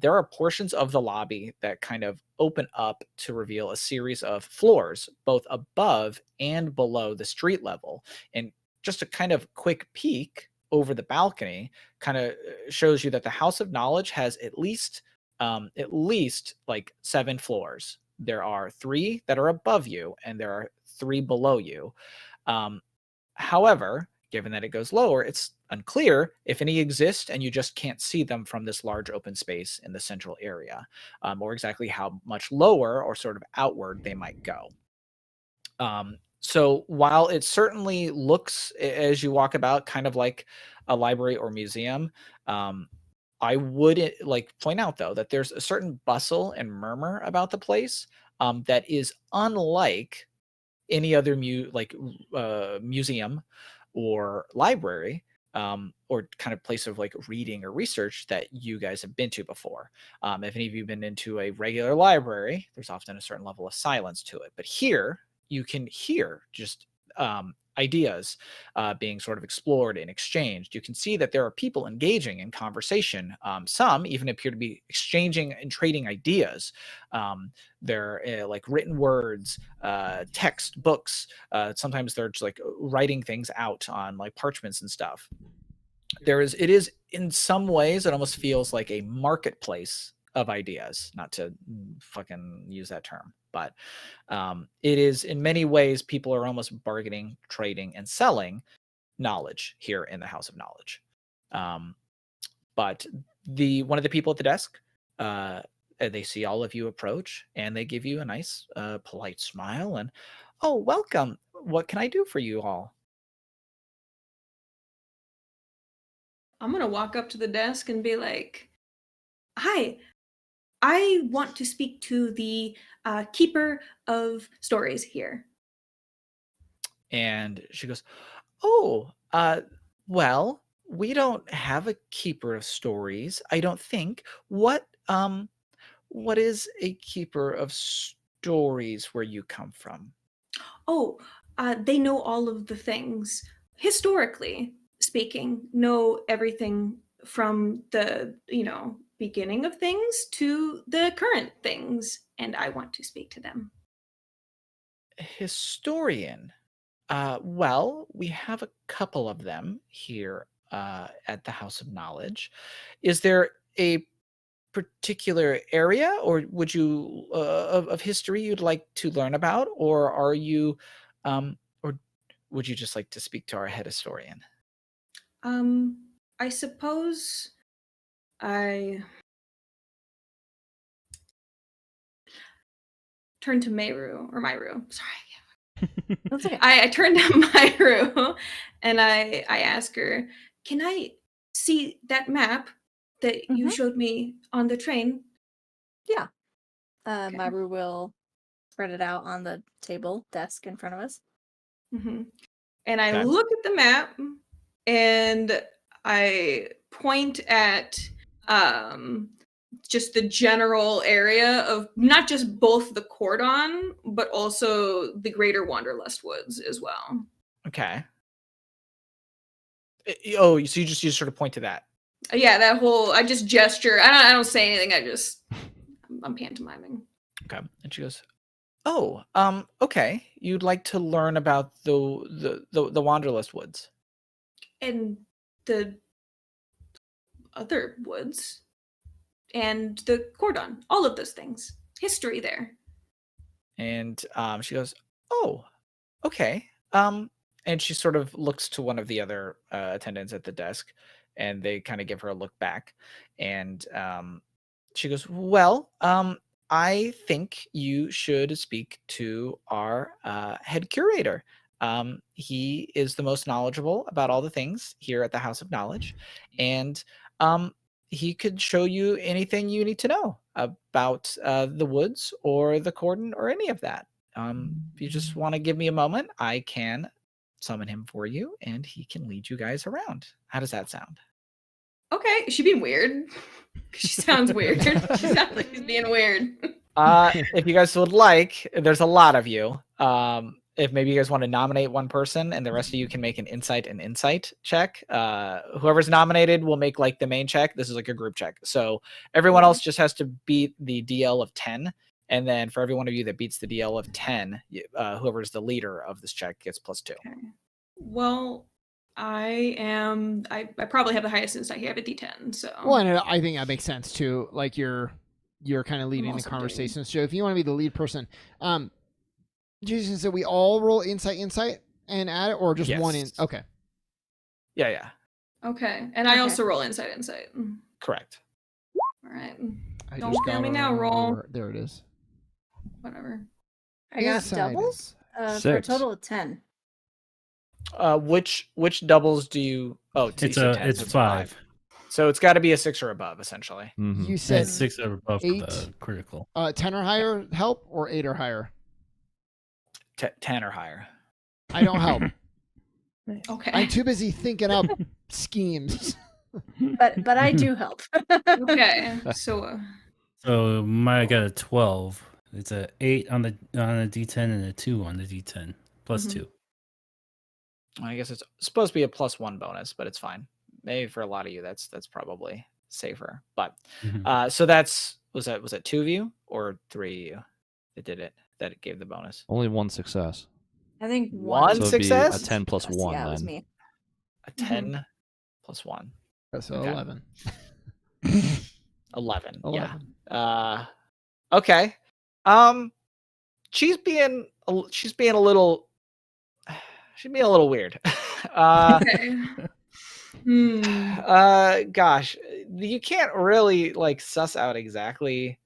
There are portions of the lobby that kind of open up to reveal a series of floors, both above and below the street level. And just a kind of quick peek over the balcony kind of shows you that the House of Knowledge has at least like 7 floors. There are 3 that are above you, and there are 3 below you. However, given that it goes lower, it's unclear if any exist and you just can't see them from this large open space in the central area, or exactly how much lower or sort of outward they might go. So while it certainly looks, as you walk about, kind of like a library or museum, I would like point out though that there's a certain bustle and murmur about the place that is unlike any other museum or library or kind of place of like reading or research that you guys have been to before. If any of you have been into a regular library, there's often a certain level of silence to it. But here you can hear just ideas being sort of explored and exchanged. You can see that there are people engaging in conversation. Some even appear to be exchanging and trading ideas. They're like written words, text, books. Sometimes they're just like writing things out on like parchments and stuff. It is in some ways, it almost feels like a marketplace of ideas, not to fucking use that term, but it is in many ways, people are almost bargaining, trading, and selling knowledge here in the House of Knowledge. But one of the people at the desk, they see all of you approach, and they give you a nice, polite smile, and, oh, welcome. What can I do for you all? I'm gonna walk up to the desk and be like, "Hi, I want to speak to the keeper of stories here." And she goes, "Oh, well, we don't have a keeper of stories, I don't think. What is a keeper of stories where you come from?" Oh, they know all of the things. Historically speaking, know everything from the, beginning of things to the current things, and I want to speak to them. Historian. Well, we have a couple of them here at the House of Knowledge. Is there a particular area, or would you of history you'd like to learn about, or are you, or would you just like to speak to our head historian? I suppose I turned to Myru. Sorry. That's okay. I turned to Myru and I ask her, "Can I see that map that you showed me on the train?" Yeah. Okay. Maru will spread it out on the table desk in front of us. And I Okay. look at the map and I point at just the general area of not just both the cordon, but also the greater Wonderlust woods as well. Okay. Oh, so you just sort of point to that. Yeah, that whole, I just gesture. I don't say anything. I'm pantomiming. Okay. And she goes, "Oh, okay. You'd like to learn about the Wanderlust woods." And the other woods and the cordon, all of those things. History there. And she goes, "Oh, okay." And she sort of looks to one of the other attendants at the desk, and they kind of give her a look back. And she goes, "Well, I think you should speak to our head curator. He is the most knowledgeable about all the things here at the House of Knowledge, and he could show you anything you need to know about the woods or the cordon or any of that. If you just want to give me a moment, I can summon him for you, and he can lead you guys around. How does that sound?" Okay, is she being weird? She sounds weird. She sounds like she's being weird. If you guys would like, there's a lot of you. If maybe you guys want to nominate one person, and the rest of you can make an insight check. Whoever's nominated will make like the main check. This is like a group check. So everyone else just has to beat the DL of 10. And then for every one of you that beats the DL of 10, whoever's the leader of this check gets +2. Okay. Well, I probably have the highest insight here. I have a D10, so. Well, and I think that makes sense too. Like you're kind of leading the conversation. So if you want to be the lead person, Jason said we all roll insight and add it, or just one in. Okay. Yeah. Okay, and I also roll insight. Correct. All right. I Don't just fail gotta me now, roll. remember- There it is. Whatever. I got Insight. doubles for a 6. total of 10. Which doubles do you? Oh, you said 10, it's so 5. So it's got to be a 6 or above, essentially. Mhm. You Yeah, said it's 6 or above for 8. the critical. 10 or higher help, or 8 or higher. 10 or higher. I don't help. Okay. I'm too busy thinking up schemes. But I do help. Okay, so So I got a 12. It's a 8 on the D10 and a 2 on the D10 plus Mhm. 2. I guess it's supposed to be a +1 bonus, but it's fine. Maybe for a lot of you, that's probably safer. But Mhm. so that's was that 2 of you or 3 of you that did it? That it gave the bonus. Only one success. I think One So it'd be a success? 10 plus Yes, 1 yeah, it was then. me. A 10 plus 1. So Okay. 11. 11. Yeah. 11. Okay. She's being a little she's being a little weird. okay. Hmm. Gosh, you can't really like suss out exactly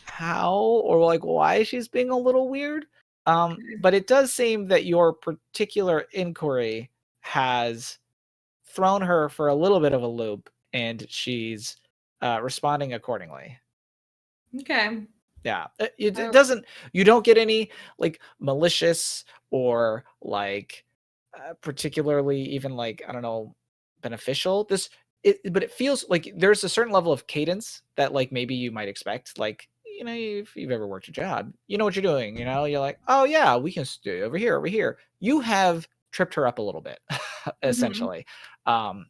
how or like why she's being a little weird. But it does seem that your particular inquiry has thrown her for a little bit of a loop, and she's responding accordingly. Okay. Yeah, it Oh. doesn't. You don't get any like malicious or like particularly even like I don't know beneficial. But it feels like there's a certain level of cadence that like maybe you might expect. Like if you've ever worked a job, you know what you're doing. You're like, oh yeah, we can stay over here, over here. You have tripped her up a little bit, essentially.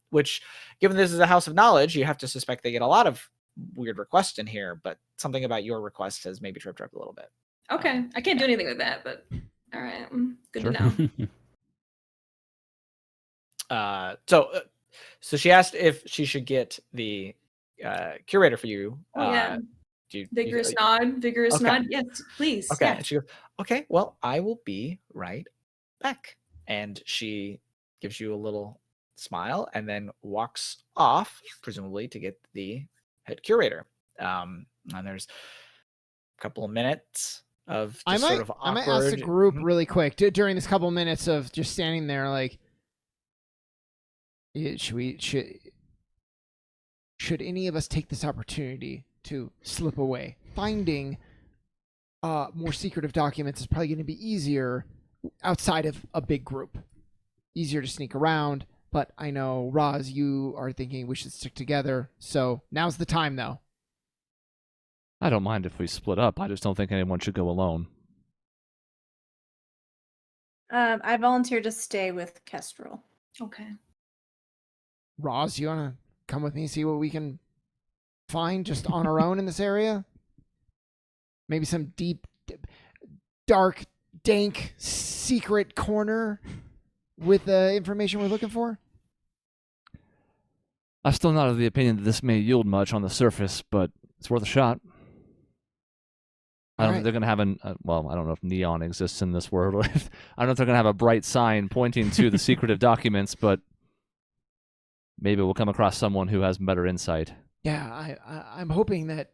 Which, given this is a house of knowledge, you have to suspect they get a lot of weird request in here, but something about your request has maybe tripped her up a little bit. Okay. I can't do anything with that, but all right. Good Sure. to know. So she asked if she should get the curator for you. Oh yeah. Vigorous Okay. nod. Yes, please. Okay. Yes. And she goes, okay, well, I will be right back. And she gives you a little smile and then walks off, presumably to get the head curator. And there's a couple of minutes of just sort of awkward. I might ask the group Mhm. really quick during this couple of minutes of just standing there, like, should any of us take this opportunity to slip away? Finding more secretive documents is probably going to be easier outside of a big group. Easier to sneak around, but I know, Roz, you are thinking we should stick together, so now's the time, though. I don't mind if we split up. I just don't think anyone should go alone. I volunteer to stay with Kestrel. Okay. Roz, you want to come with me, see what we can find just on our own in this area? Maybe some deep, dark, dank, secret corner with the information we're looking for? I'm still not of the opinion that this may yield much on the surface, but it's worth a shot. I don't think they're going to have well, I don't know if neon exists in this world. I don't know if they're going to have a bright sign pointing to the secretive documents, but maybe we'll come across someone who has better insight. Yeah, I'm hoping that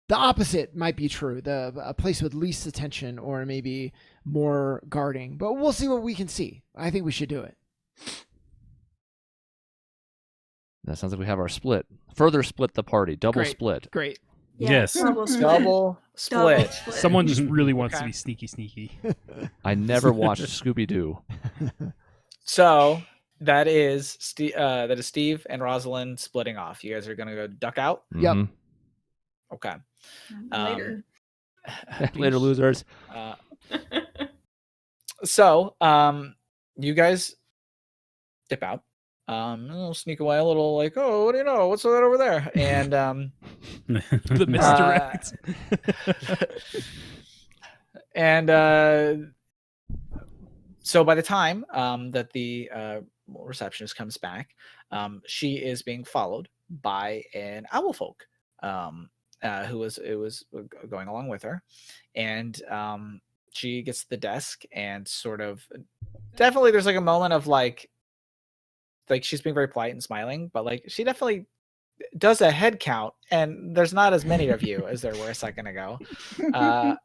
the opposite might be true. A place with least attention or maybe more guarding. But we'll see what we can see. I think we should do it. That sounds like we have our split. Further split the party. Double Great. split. Great. Yes. Double split. Double split. Someone just really wants to be sneaky. I never watched Scooby-Doo. So that is Steve and Rosalind splitting off. You guys are gonna go duck out. Yep. Mhm. Okay. Later. Later, losers. So you guys dip out. We'll sneak away a little, like, oh, what do you know? What's that over there? And The misdirect. and so by the time that the receptionist comes back, she is being followed by an owl folk who was going along with her, and she gets to the desk and sort of definitely there's like a moment of like she's being very polite and smiling, but like she definitely does a head count, and there's not as many of you as there were a second ago.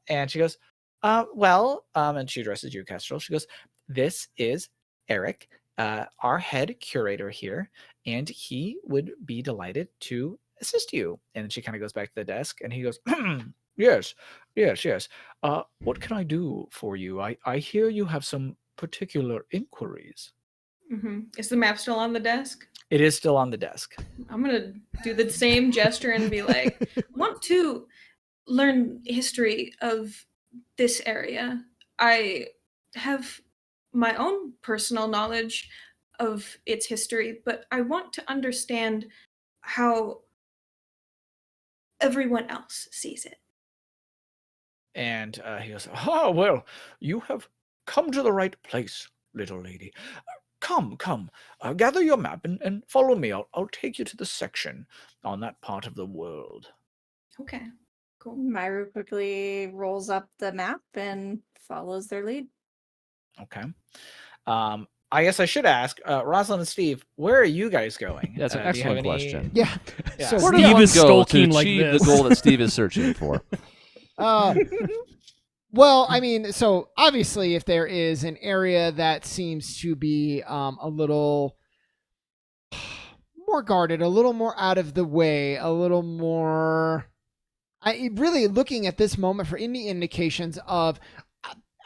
And she goes, and she addresses you, Kestrel. She goes, this is Eric, our head curator here, and he would be delighted to assist you. And she kind of goes back to the desk, and he goes, yes. What can I do for you? I hear you have some particular inquiries. Is the map still on the desk? It is still on the desk. I'm gonna do the same gesture and be like, want to learn history of this area. I have my own personal knowledge of its history, but I want to understand how everyone else sees it. And he goes, "Oh, well, you have come to the right place, little lady. Come, gather your map and follow me. I'll take you to the section on that part of the world." Okay, cool. Myru quickly rolls up the map and follows their lead. Okay. I guess I should ask, Rosalind and Steve, where are you guys going? That's an Do you have excellent question. Yeah. Yeah. So Where where do do you you is go to skulking like achieve this? the goal that Steve is searching for? Well, I mean, so obviously, if there is an area that seems to be a little more guarded, a little more out of the way, a little more, I really looking at this moment for any indications of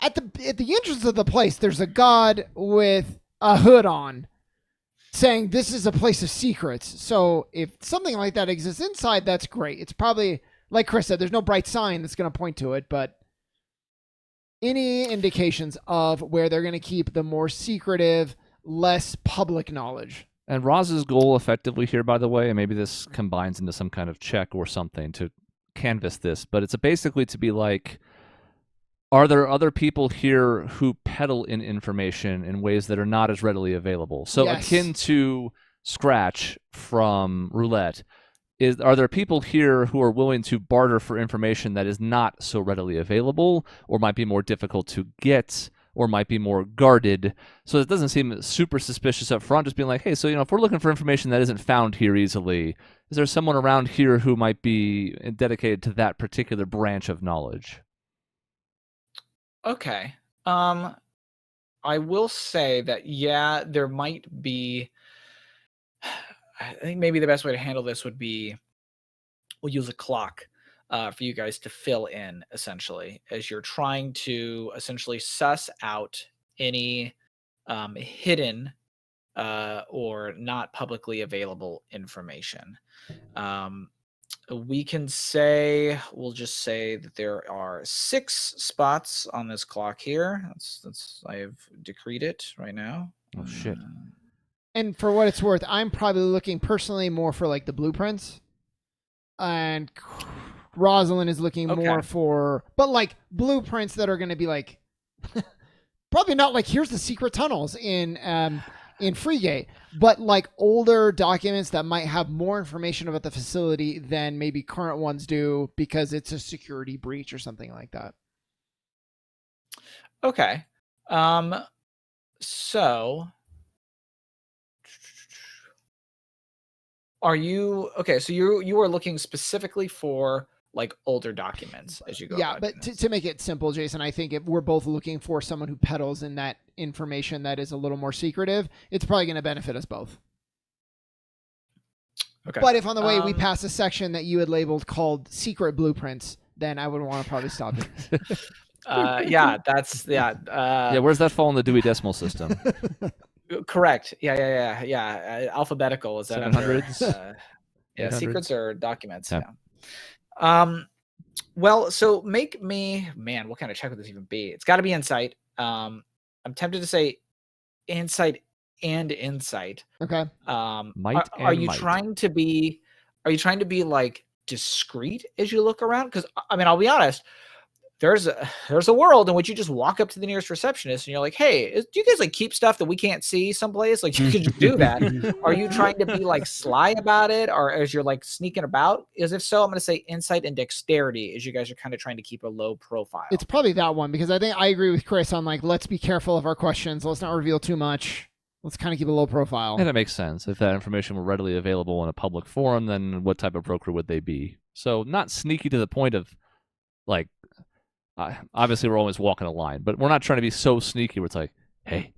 at the entrance of the place, there's a god with a hood on, saying this is a place of secrets. So if something like that exists inside, that's great. It's probably like Chris said, there's no bright sign that's going to point to it, but any indications of where they're going to keep the more secretive, less public knowledge. And Roz's goal effectively here, by the way, and maybe this combines into some kind of check or something to canvas this, but it's basically to be like, are there other people here who peddle in information in ways that are not as readily available? So Yes. akin to Scratch from Roulette, are there people here who are willing to barter for information that is not so readily available, or might be more difficult to get, or might be more guarded? So it doesn't seem super suspicious up front, just being like, hey, so if we're looking for information that isn't found here easily, is there someone around here who might be dedicated to that particular branch of knowledge? Okay. I will say that, yeah, there might be. I think maybe the best way to handle this would be we'll use a clock for you guys to fill in, essentially, as you're trying to essentially suss out any hidden or not publicly available information. We'll just say that there are 6 spots on this clock here. That's I have decreed it right now. Oh, shit. And for what it's worth, I'm probably looking personally more for like the blueprints. And Rosalind is looking more for, but like blueprints that are going to be like, probably not like, here's the secret tunnels in Freegate, but like older documents that might have more information about the facility than maybe current ones do because it's a security breach or something like that. Okay. So are you okay? So you are looking specifically for like older documents as you go. Yeah, but to make it simple, Jason, I think if we're both looking for someone who peddles in that information that is a little more secretive, it's probably going to benefit us both. Okay. But if on the way we pass a section that you had labeled called secret blueprints, then I would want to probably stop it. Yeah, where's that fall in the Dewey Decimal System? Correct. Yeah. Alphabetical, is that 700s? Yeah, 800s? secrets or documents. Yeah. Yeah. Well, so make me, man, what kind of check would this even be? It's got to be insight. I'm tempted to say insight and insight. Okay. Are you trying to be like discreet as you look around? Because I mean, I'll be honest. There's a world in which you just walk up to the nearest receptionist and you're like, hey, do you guys like keep stuff that we can't see someplace? Like you could just do that. Are you trying to be like sly about it, or as you're like sneaking about? As if so, I'm going to say insight and dexterity, as you guys are kind of trying to keep a low profile. It's probably that one, because I think I agree with Chris on like, let's be careful of our questions. Let's not reveal too much. Let's kind of keep a low profile. And it makes sense. If that information were readily available in a public forum, then what type of broker would they be? So not sneaky to the point of like, obviously we're always walking a line, but we're not trying to be so sneaky where it's like, hey,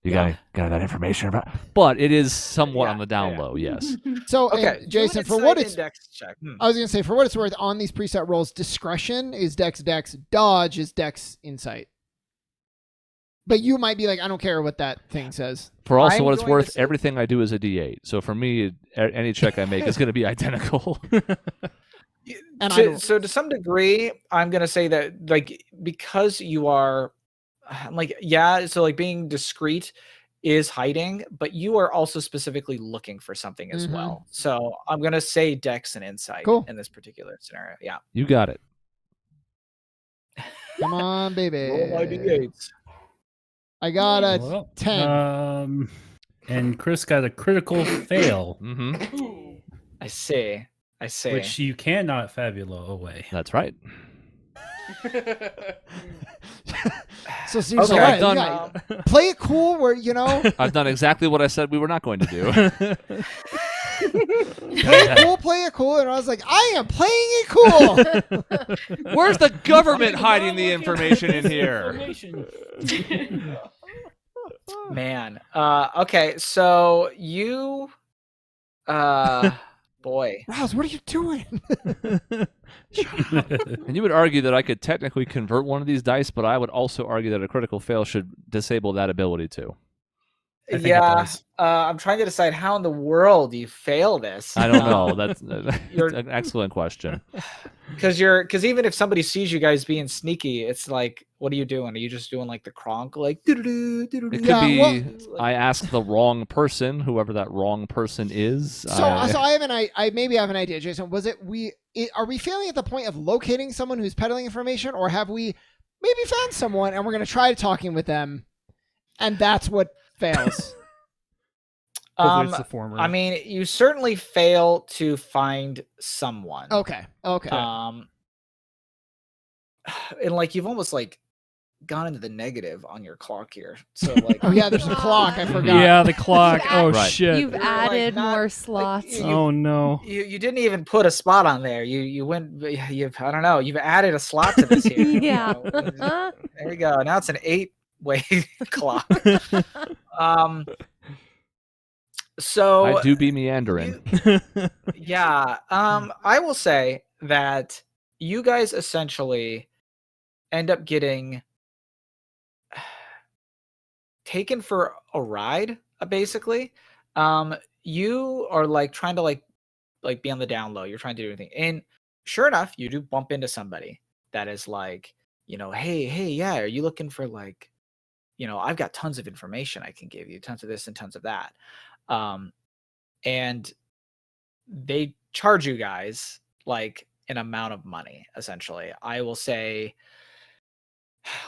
you got that information about, but it is somewhat on the down low. Yes. So okay, Jason, for what it's check. I was gonna say, for what it's worth, on these preset rolls, discretion is dex, dodge is dex, insight. But you might be like, I don't care what that thing says. For also I'm what it's going to worth, say- everything I do is a D8. So for me, any check I make is going to be identical. And I don't- So to some degree, I'm gonna say that like because you are like so like being discreet is hiding, but you are also specifically looking for something as Mhm. well. So I'm gonna say Dex and Insight Cool. in this particular scenario. Yeah. You got it. Come on, baby. Roll my d8s. I got a Well, 10. And Chris got a critical fail, Mm-hmm. I see. which you cannot Fabula away. That's right. So Steve's Okay. like, I've yeah, play it cool where, I've done exactly what I said we were not going to do. play it cool. And I was like, I am playing it cool. Where's the government hiding the information in here? Man. Okay, so you boy. Rouse, what are you doing? And you would argue that I could technically convert one of these dice, but I would also argue that a critical fail should disable that ability too. I think it Yeah. does. I'm trying to decide how in the world you fail this. I don't know. That's You're- an excellent question. Because even if somebody sees you guys being sneaky, it's like, what are you doing? Are you just doing like the Kronk, like doo-doo-doo, doo-doo-doo? It could Yeah, be well- I asked the wrong person, whoever that wrong person is. So I have I maybe have an idea, Jason. Are we failing at the point of locating someone who's peddling information, or have we maybe found someone and we're going to try talking with them, and that's what fails? Hopefully it's the former. I mean, you certainly fail to find someone. Okay. And like you've almost like gone into the negative on your clock here. So like, Oh yeah, there's a clock. I forgot. yeah, the clock. Oh Right. shit. You've Like, added not- more like, slots. you- Oh no. you didn't even put a spot on there. You went. You've I don't know. You've added a slot to this here. Yeah. There we go. Now it's an 8-way clock. So I do be meandering. yeah. I will say that you guys essentially end up getting taken for a ride, basically. You are like trying to like be on the down low. You're trying to do anything. And sure enough, you do bump into somebody that is like, hey, yeah, are you looking for like, I've got tons of information I can give you, tons of this and tons of that. And they charge you guys like an amount of money, essentially. I will say,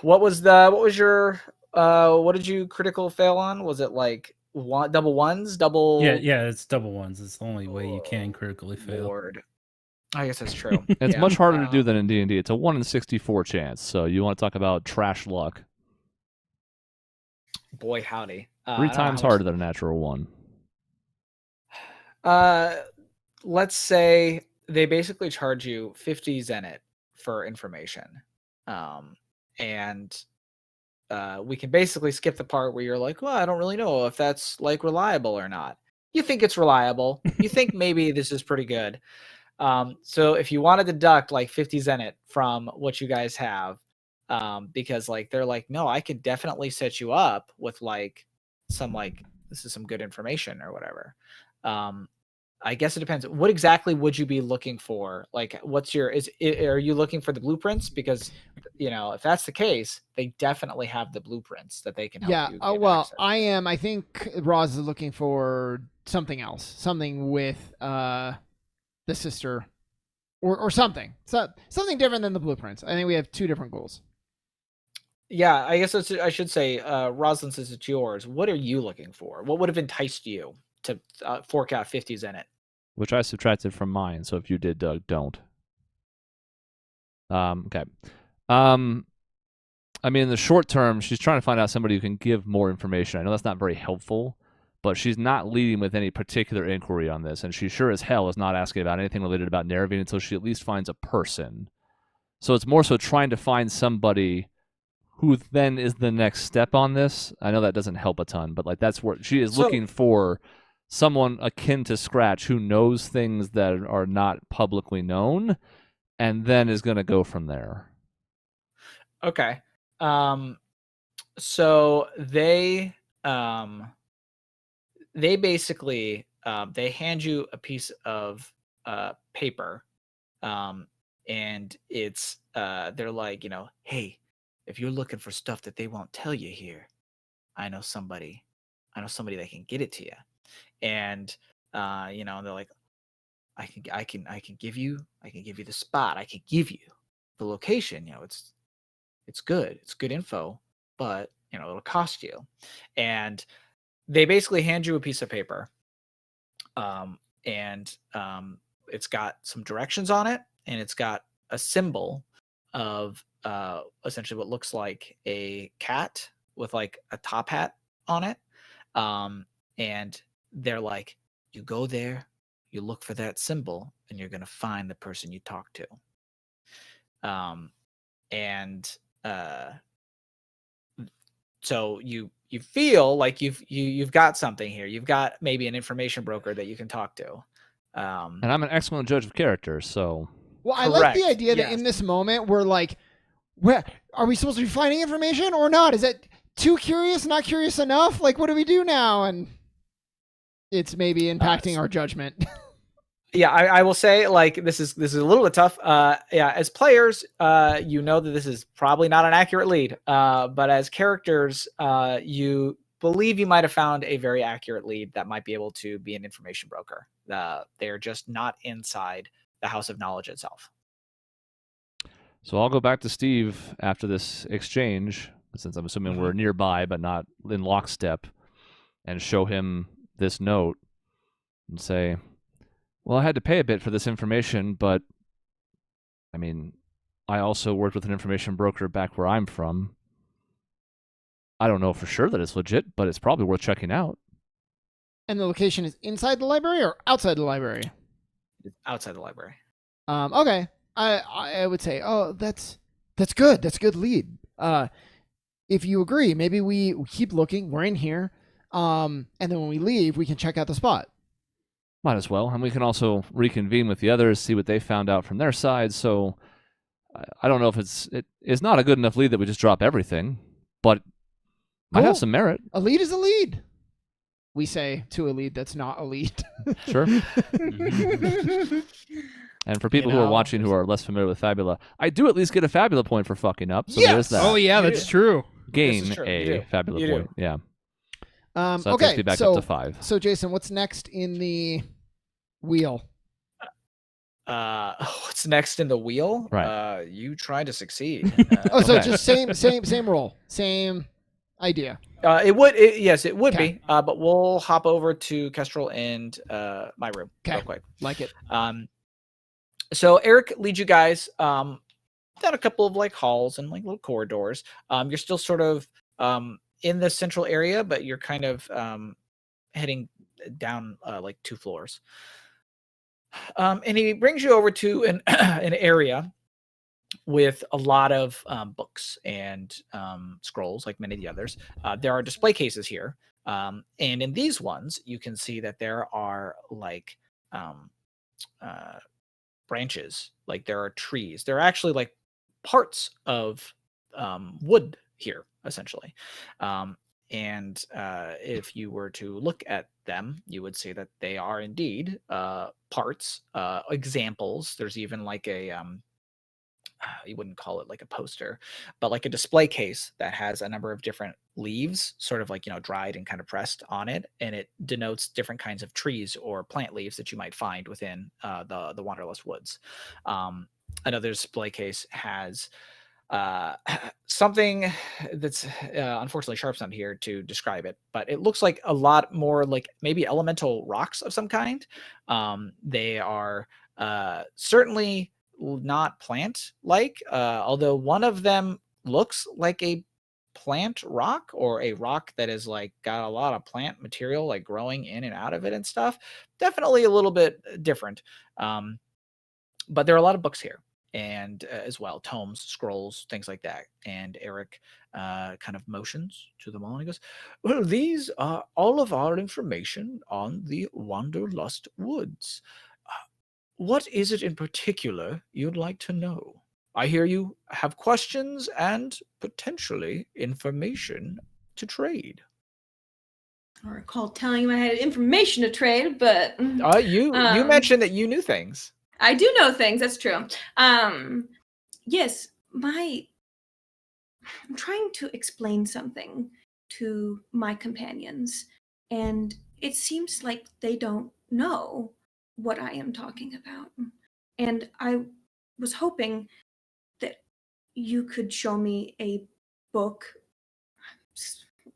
what did you critical fail on? Was it like double ones, double? Yeah, it's double ones. It's the only way you can critically fail. Lord. I guess that's true. It's Yeah. much harder to do than in D&D. It's a 1 in 64 chance. So you want to talk about trash luck. Boy, howdy. 3 times harder than a natural 1. Let's say they basically charge you 50 Zenit for information. And we can basically skip the part where you're like, well, I don't really know if that's like reliable or not. You think it's reliable. You think maybe this is pretty good. So if you want to deduct like 50 Zenit from what you guys have, because like they're like, no, I could definitely set you up with like some like this is some good information or whatever. I guess it depends. What exactly would you be looking for? Like, are you looking for the blueprints? Because if that's the case, they definitely have the blueprints that they can help you. Yeah. Get Well, access. I think Roz is looking for something else, something with the sister, or something, something different than the blueprints. I think we have 2 different goals. Yeah, I guess I should say, Roslyn, since it's yours, what are you looking for? What would have enticed you to fork out 50 Zenit? Which I subtracted from mine. So if you did, Doug, don't. Okay. I mean, in the short term, she's trying to find out somebody who can give more information. I know that's not very helpful, but she's not leading with any particular inquiry on this, and she sure as hell is not asking about anything related about Nerevarine until she at least finds a person. So it's more so trying to find somebody who then is the next step on this. I know that doesn't help a ton, but like that's where she is looking for someone akin to Scratch who knows things that are not publicly known, and then is going to go from there. Okay. So they basically they hand you a piece of paper, and it's they're like, hey, if you're looking for stuff that they won't tell you here, I know somebody that can get it to you. And they're like, I can give you the spot, I can give you the location. It's good info, but it'll cost you. And they basically hand you a piece of paper, and it's got some directions on it, and it's got a symbol of essentially what looks like a cat with like a top hat on it. And they're like, you go there, you look for that symbol, and you're gonna find the person you talk to. And so you feel like you've got something here. You've got maybe an information broker that you can talk to. And I'm an excellent judge of character, so. Well, I like the Correct, idea that in this moment we're like, where are we supposed to be finding information or not? Is that too curious, not curious enough? Like, what do we do now? And it's maybe impacting our judgment. Yeah, I will say, like, this is a little bit tough. Yeah, as players, you know that this is probably not an accurate lead. But as characters, you believe you might have found a very accurate lead that might be able to be an information broker. They're just not inside the House of Knowledge itself. So I'll go back to Steve after this exchange, since I'm assuming we're nearby but not in lockstep, and show him this note and say, well, I had to pay a bit for this information, but I mean, I also worked with an information broker back where I'm from. I don't know for sure that it's legit, but it's probably worth checking out. And the location is inside the library or outside the library? It's outside the library. Okay. I would say, oh, that's good. That's a good lead. If you agree, maybe we keep looking. We're in here. And then when we leave, we can check out the spot. Might as well. And we can also reconvene with the others, see what they found out from their side. So I don't know if it is not a good enough lead that we just drop everything, but might have some merit. A lead is a lead. We say to a lead that's not a lead. Sure. And for people who are watching who are less familiar with Fabula, I do at least get a Fabula point for fucking up. So there's that. Oh yeah, that's true. Gain a Fabula point. Yeah. So that takes me back up to 5. So Jason, what's next in the wheel? What's next in the wheel? Right. You try to succeed. So just same roll, same idea. It would be. But we'll hop over to Kestrel and my room real quick. Like it. So Eric leads you guys down a couple of like halls and like little corridors. You're still sort of in the central area, but you're kind of heading down like 2 floors. And he brings you over to an area with a lot of books and scrolls, like many of the others. There are display cases here. And in these ones, you can see that there are like branches, like there are trees. There are actually like parts of wood here, essentially. And if you were to look at them, you would see that they are indeed parts, examples. There's even like a, you wouldn't call it like a poster, but like a display case that has a number of different leaves, sort of like, dried and kind of pressed on it. And it denotes different kinds of trees or plant leaves that you might find within the Wonderlust woods. Another display case has something that's unfortunately Sharp's not here to describe it, but it looks like a lot more like maybe elemental rocks of some kind. They are certainly not plant like, although one of them looks like a plant rock, or a rock that is like got a lot of plant material like growing in and out of it and stuff. Definitely a little bit different. But there are a lot of books here, and as well, tomes, scrolls, things like that. And Eric kind of motions to them all and he goes, well, these are all of our information on the Wonderlust woods. What is it in particular you'd like to know? I hear you have questions and potentially information to trade. I recall telling him I had information to trade, but You mentioned that you knew things. I do know things. That's true. Yes, I'm trying to explain something to my companions, and it seems like they don't know what I am talking about. And I was hoping that you could show me a book.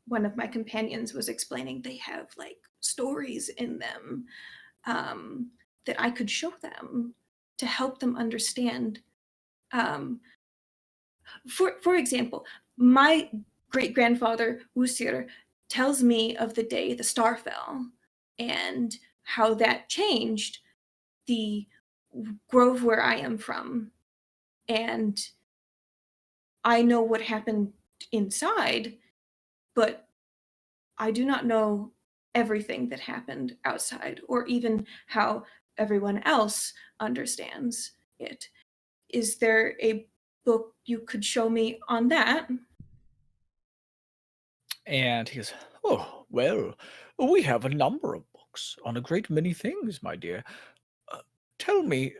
One of my companions was explaining they have like stories in them that I could show them to help them understand. For example, my great-grandfather Usir tells me of the day the star fell and how that changed the grove where I am from. And I know what happened inside, but I do not know everything that happened outside, or even how everyone else understands it. Is there a book you could show me on that? And he goes, oh, well, we have a number of books on a great many things, my dear. Tell me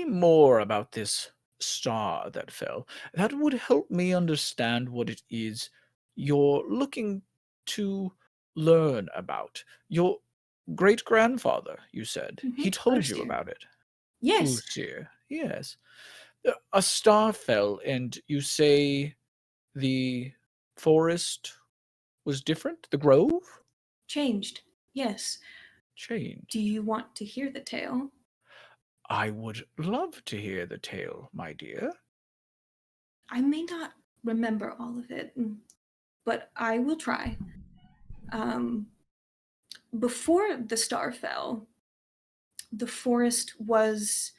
more about this star that fell. That would help me understand what it is you're looking to learn about. Your great-grandfather, you said. He told you Usir. about it. Yes. Usir, yes. A star fell, and you say the forest was different? The grove? Changed. Yes. Changed. Do you want to hear the tale? I would love to hear the tale, my dear. I may not remember all of it, but I will try. Before the star fell, the forest was,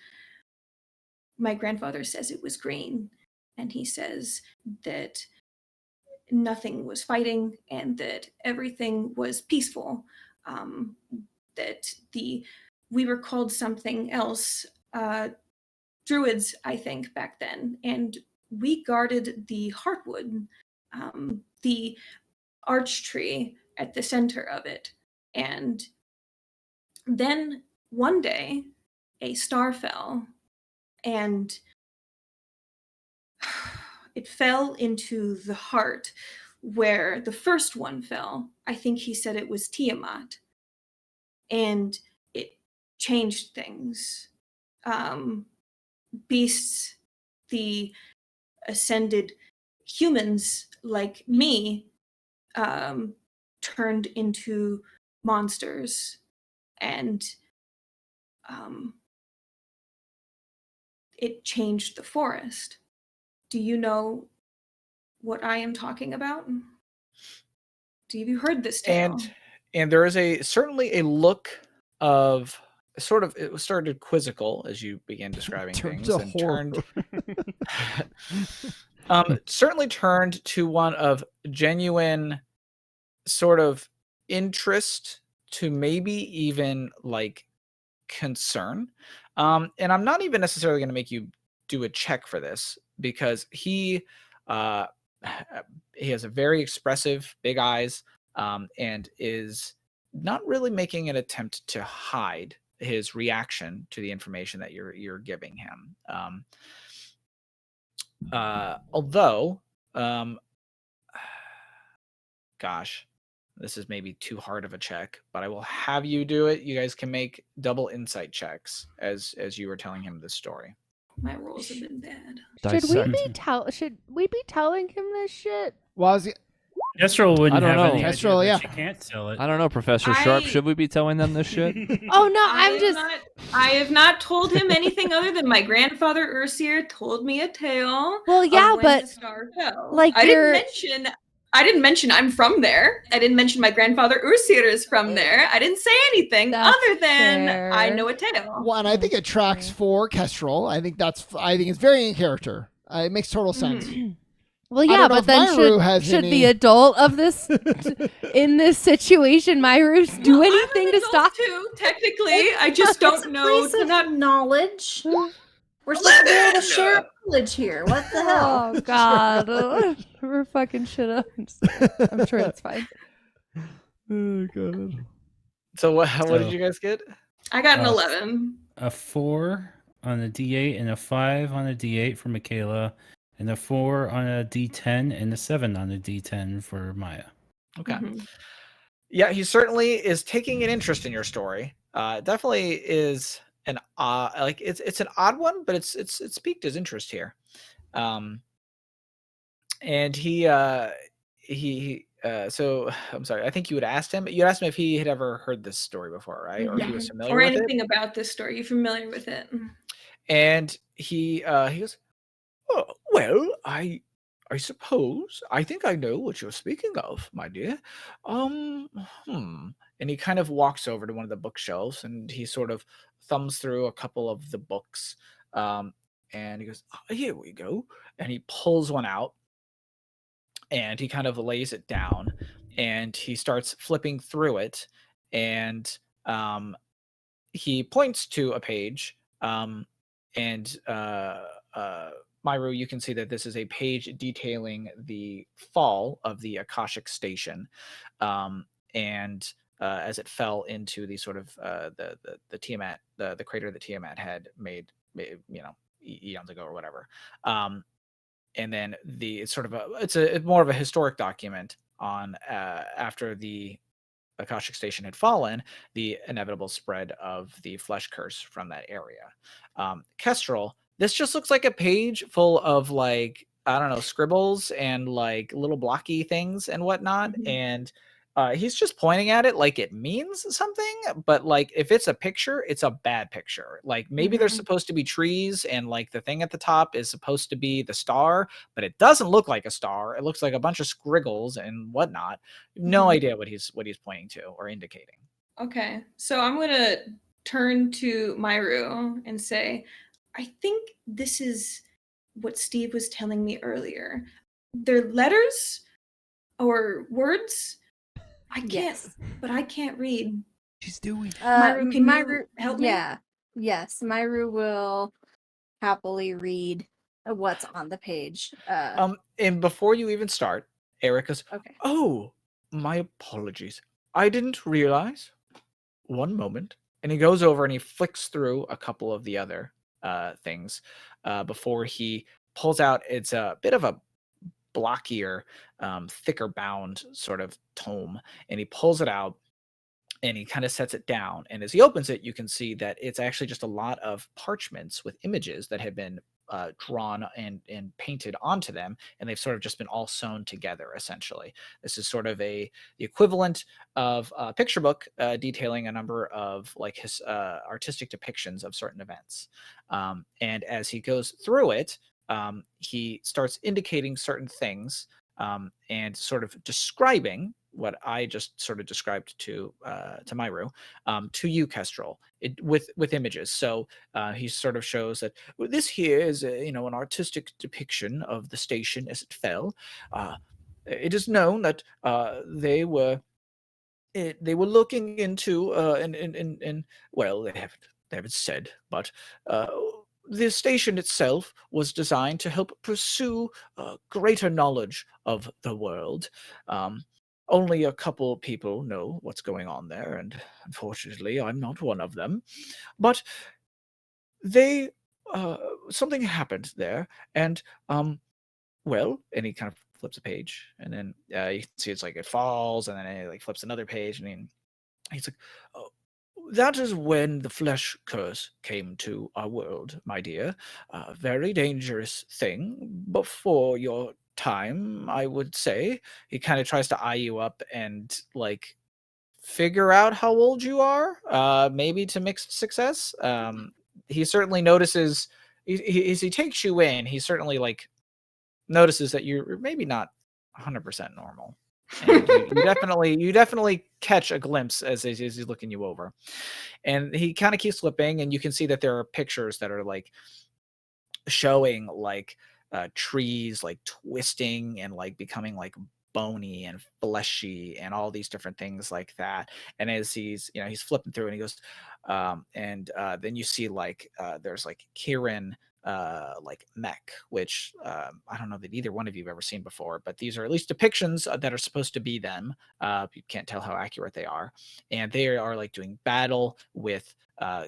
my grandfather says it was green, and he says that nothing was fighting and that everything was peaceful. That we were called something else, druids, I think, back then, and we guarded the heartwood, the arch tree at the center of it. And then one day, a star fell, and it fell into the heart where the first one fell. I think he said it was Tiamat. And it changed things. Beasts, the ascended humans like me, turned into monsters, and it changed the forest. Do you know what I am talking about? Have you heard this tale? And there is certainly a look of sort of, it started quizzical as you began describing things, and certainly turned to one of genuine sort of interest to maybe even like concern. And I'm not even necessarily going to make you do a check for this, because he has a very expressive big eyes, and is not really making an attempt to hide his reaction to the information that you're giving him. Although, gosh, this is maybe too hard of a check, but I will have you do it. You guys can make double insight checks as you were telling him this story. My rolls have been bad. Should we be telling him this shit? Well, Kestrel wouldn't have any Kestrel, idea yeah. that you can't tell it. I don't know, Professor Sharp. Should we be telling them this shit? Oh no, I have not told him anything other than my grandfather Ursir told me a tale. Well, yeah, of when but the star fell. like I didn't mention I'm from there. I didn't mention my grandfather Ursir is from there. I didn't say anything other than fair. I know a tale. Well, and I think it tracks for Kestrel. I think it's very in character. It makes total sense. Well, yeah, but then should the adult of this in this situation, Myru, do anything to stop? Too, technically, I just don't know. It's a piece of knowledge, We're supposed to be able to share knowledge here. What the hell? Oh God, we're fucking shit up. I'm sure it's fine. Oh god. So what did you guys get? I got an 11. A 4 on a D8 and a 5 on a D8 for Michaela, and a 4 on a D10 and a 7 on a D10 for Maya. Okay. Mm-hmm. Yeah, he certainly is taking an interest in your story. Definitely is an like it's an odd one, but it's piqued his interest here. And so I'm sorry. I think you had asked him. You asked him if he had ever heard this story before, right? Or if he was familiar or with anything it. about this story. You familiar with it? And he goes, "Oh, well, I suppose I think I know what you're speaking of, my dear. And he kind of walks over to one of the bookshelves and he sort of thumbs through a couple of the books. And he goes, here we go. And he pulls one out and he kind of lays it down and he starts flipping through it. And he points to a page. Myru, you can see that this is a page detailing the fall of the Akashic station, and as it fell into the sort of the Tiamat, the crater that Tiamat had made eons ago or whatever. And then it's sort of it's more of a historic document on after the Akashic station had fallen, the inevitable spread of the flesh curse from that area. Kestrel, this just looks like a page full of like, I don't know, scribbles and like little blocky things and whatnot. Mhm. And he's just pointing at it like it means something, but like if it's a picture, it's a bad picture. Like maybe there's supposed to be trees and like the thing at the top is supposed to be the star, but it doesn't look like a star. It looks like a bunch of scriggles and whatnot. No idea what he's pointing to or indicating. Okay, so I'm gonna turn to Myru and say, I think this is what Steve was telling me earlier. They're letters or words. I can't, Yes. but I can't read. She's doing. Myru, can you help me? Yeah. Yes, Myru will happily read what's on the page. And before you even start, Eric goes, Okay. "Oh, my apologies. I didn't realize. One moment." And he goes over and he flicks through a couple of the other things before he pulls out. It's a bit of a blockier, thicker bound sort of tome, and he pulls it out and he kind of sets it down. And as he opens it, you can see that it's actually just a lot of parchments with images that have been drawn and painted onto them, and they've sort of just been all sewn together. Essentially, this is sort of the equivalent of a picture book detailing a number of like his artistic depictions of certain events. And as he goes through it, he starts indicating certain things and sort of describing what I just sort of described to Myru, to you, Kestrel, with images. So he sort of shows that this here is an artistic depiction of the station as it fell. It is known that they were looking into and well, they haven't said, but the station itself was designed to help pursue greater knowledge of the world. Only a couple people know what's going on there, and unfortunately, I'm not one of them. But they something happened there, and well, and he kind of flips a page, and then you can see it's like it falls, and then it like flips another page, and he's like, "Oh, that is when the flesh curse came to our world, my dear. A very dangerous thing before your time, I would say." He kind of tries to eye you up and like figure out how old you are, maybe to mixed success. He certainly notices as he takes you in, he certainly like notices that you're maybe not 100% normal. And you definitely catch a glimpse as he's looking you over. And he kind of keeps flipping, and you can see that there are pictures that are like showing like trees like twisting and like becoming like bony and fleshy and all these different things like that. And as he's flipping through and he goes, then you see like there's like Kieran like mech, which I don't know that either one of you have ever seen before, but these are at least depictions that are supposed to be them. You can't tell how accurate they are, and they are like doing battle with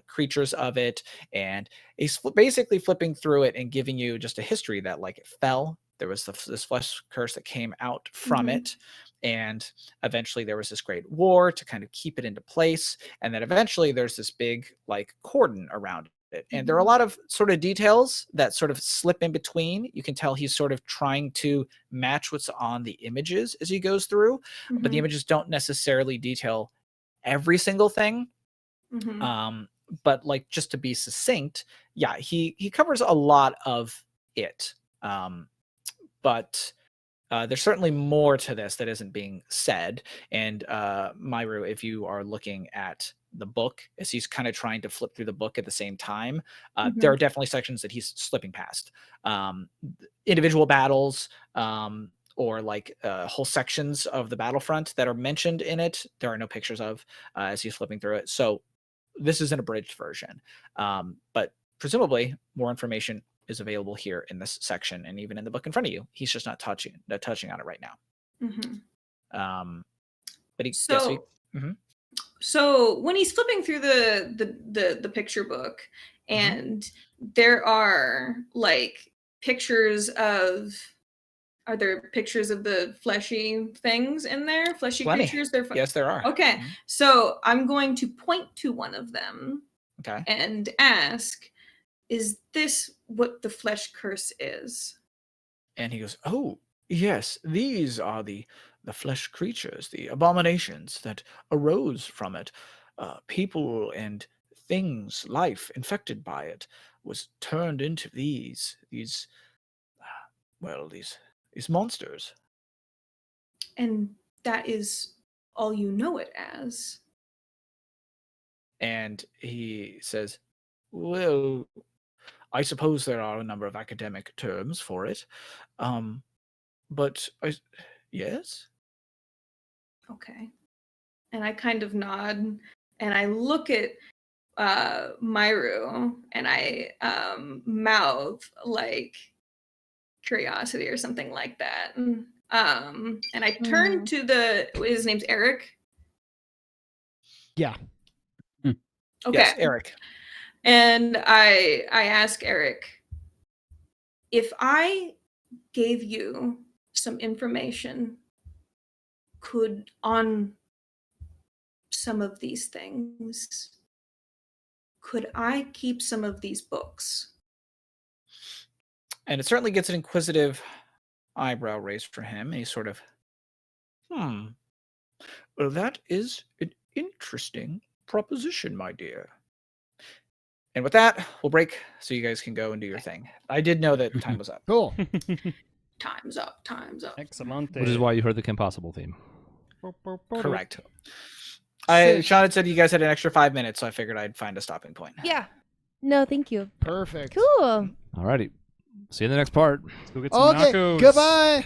creatures of it, and he's basically flipping through it and giving you just a history that like it fell. There was this flesh curse that came out from it, and eventually there was this great war to kind of keep it into place, and then eventually there's this big like cordon around it. And there are a lot of sort of details that sort of slip in between. You can tell he's sort of trying to match what's on the images as he goes through, but the images don't necessarily detail every single thing. But like, just to be succinct, yeah, he covers a lot of it. But there's certainly more to this that isn't being said. And Myru, if you are looking at the book as he's kind of trying to flip through the book at the same time, there are definitely sections that he's slipping past. Individual battles, or like whole sections of the battlefront that are mentioned in it, there are no pictures of as he's flipping through it. So this is an abridged version. But presumably more information is available here in this section and even in the book in front of you. He's just not touching on it right now. But he so when he's flipping through the picture book, and there are like pictures of, are there pictures of the fleshy things in there? Fleshy creatures? Yes, there are. Okay. So I'm going to point to one of them and ask, is this what the flesh curse is? And he goes, oh, yes, these are the flesh creatures, the abominations that arose from it. People and things, life infected by it, was turned into these monsters. And that is all you know it as? And he says, well, I suppose there are a number of academic terms for it. But yes. Okay. And I kind of nod and I look at Myru and I mouth like curiosity or something like that. And I turn to his name's Eric. Yeah. Okay. Yes, Eric. And I ask Eric, if I gave you some information on some of these things, could I keep some of these books? And it certainly gets an inquisitive eyebrow raised for him. And he's sort of, well, that is an interesting proposition, my dear. And with that, we'll break so you guys can go and do your thing. I did know that time was up. Cool. Time's up. Excellent. Which is why you heard the Kim Possible theme. Correct. Sean had said you guys had an extra 5 minutes, so I figured I'd find a stopping point. Yeah. No, thank you. Perfect. Cool. Alrighty. See you in the next part. Let's go get some Okay. nachos. Goodbye.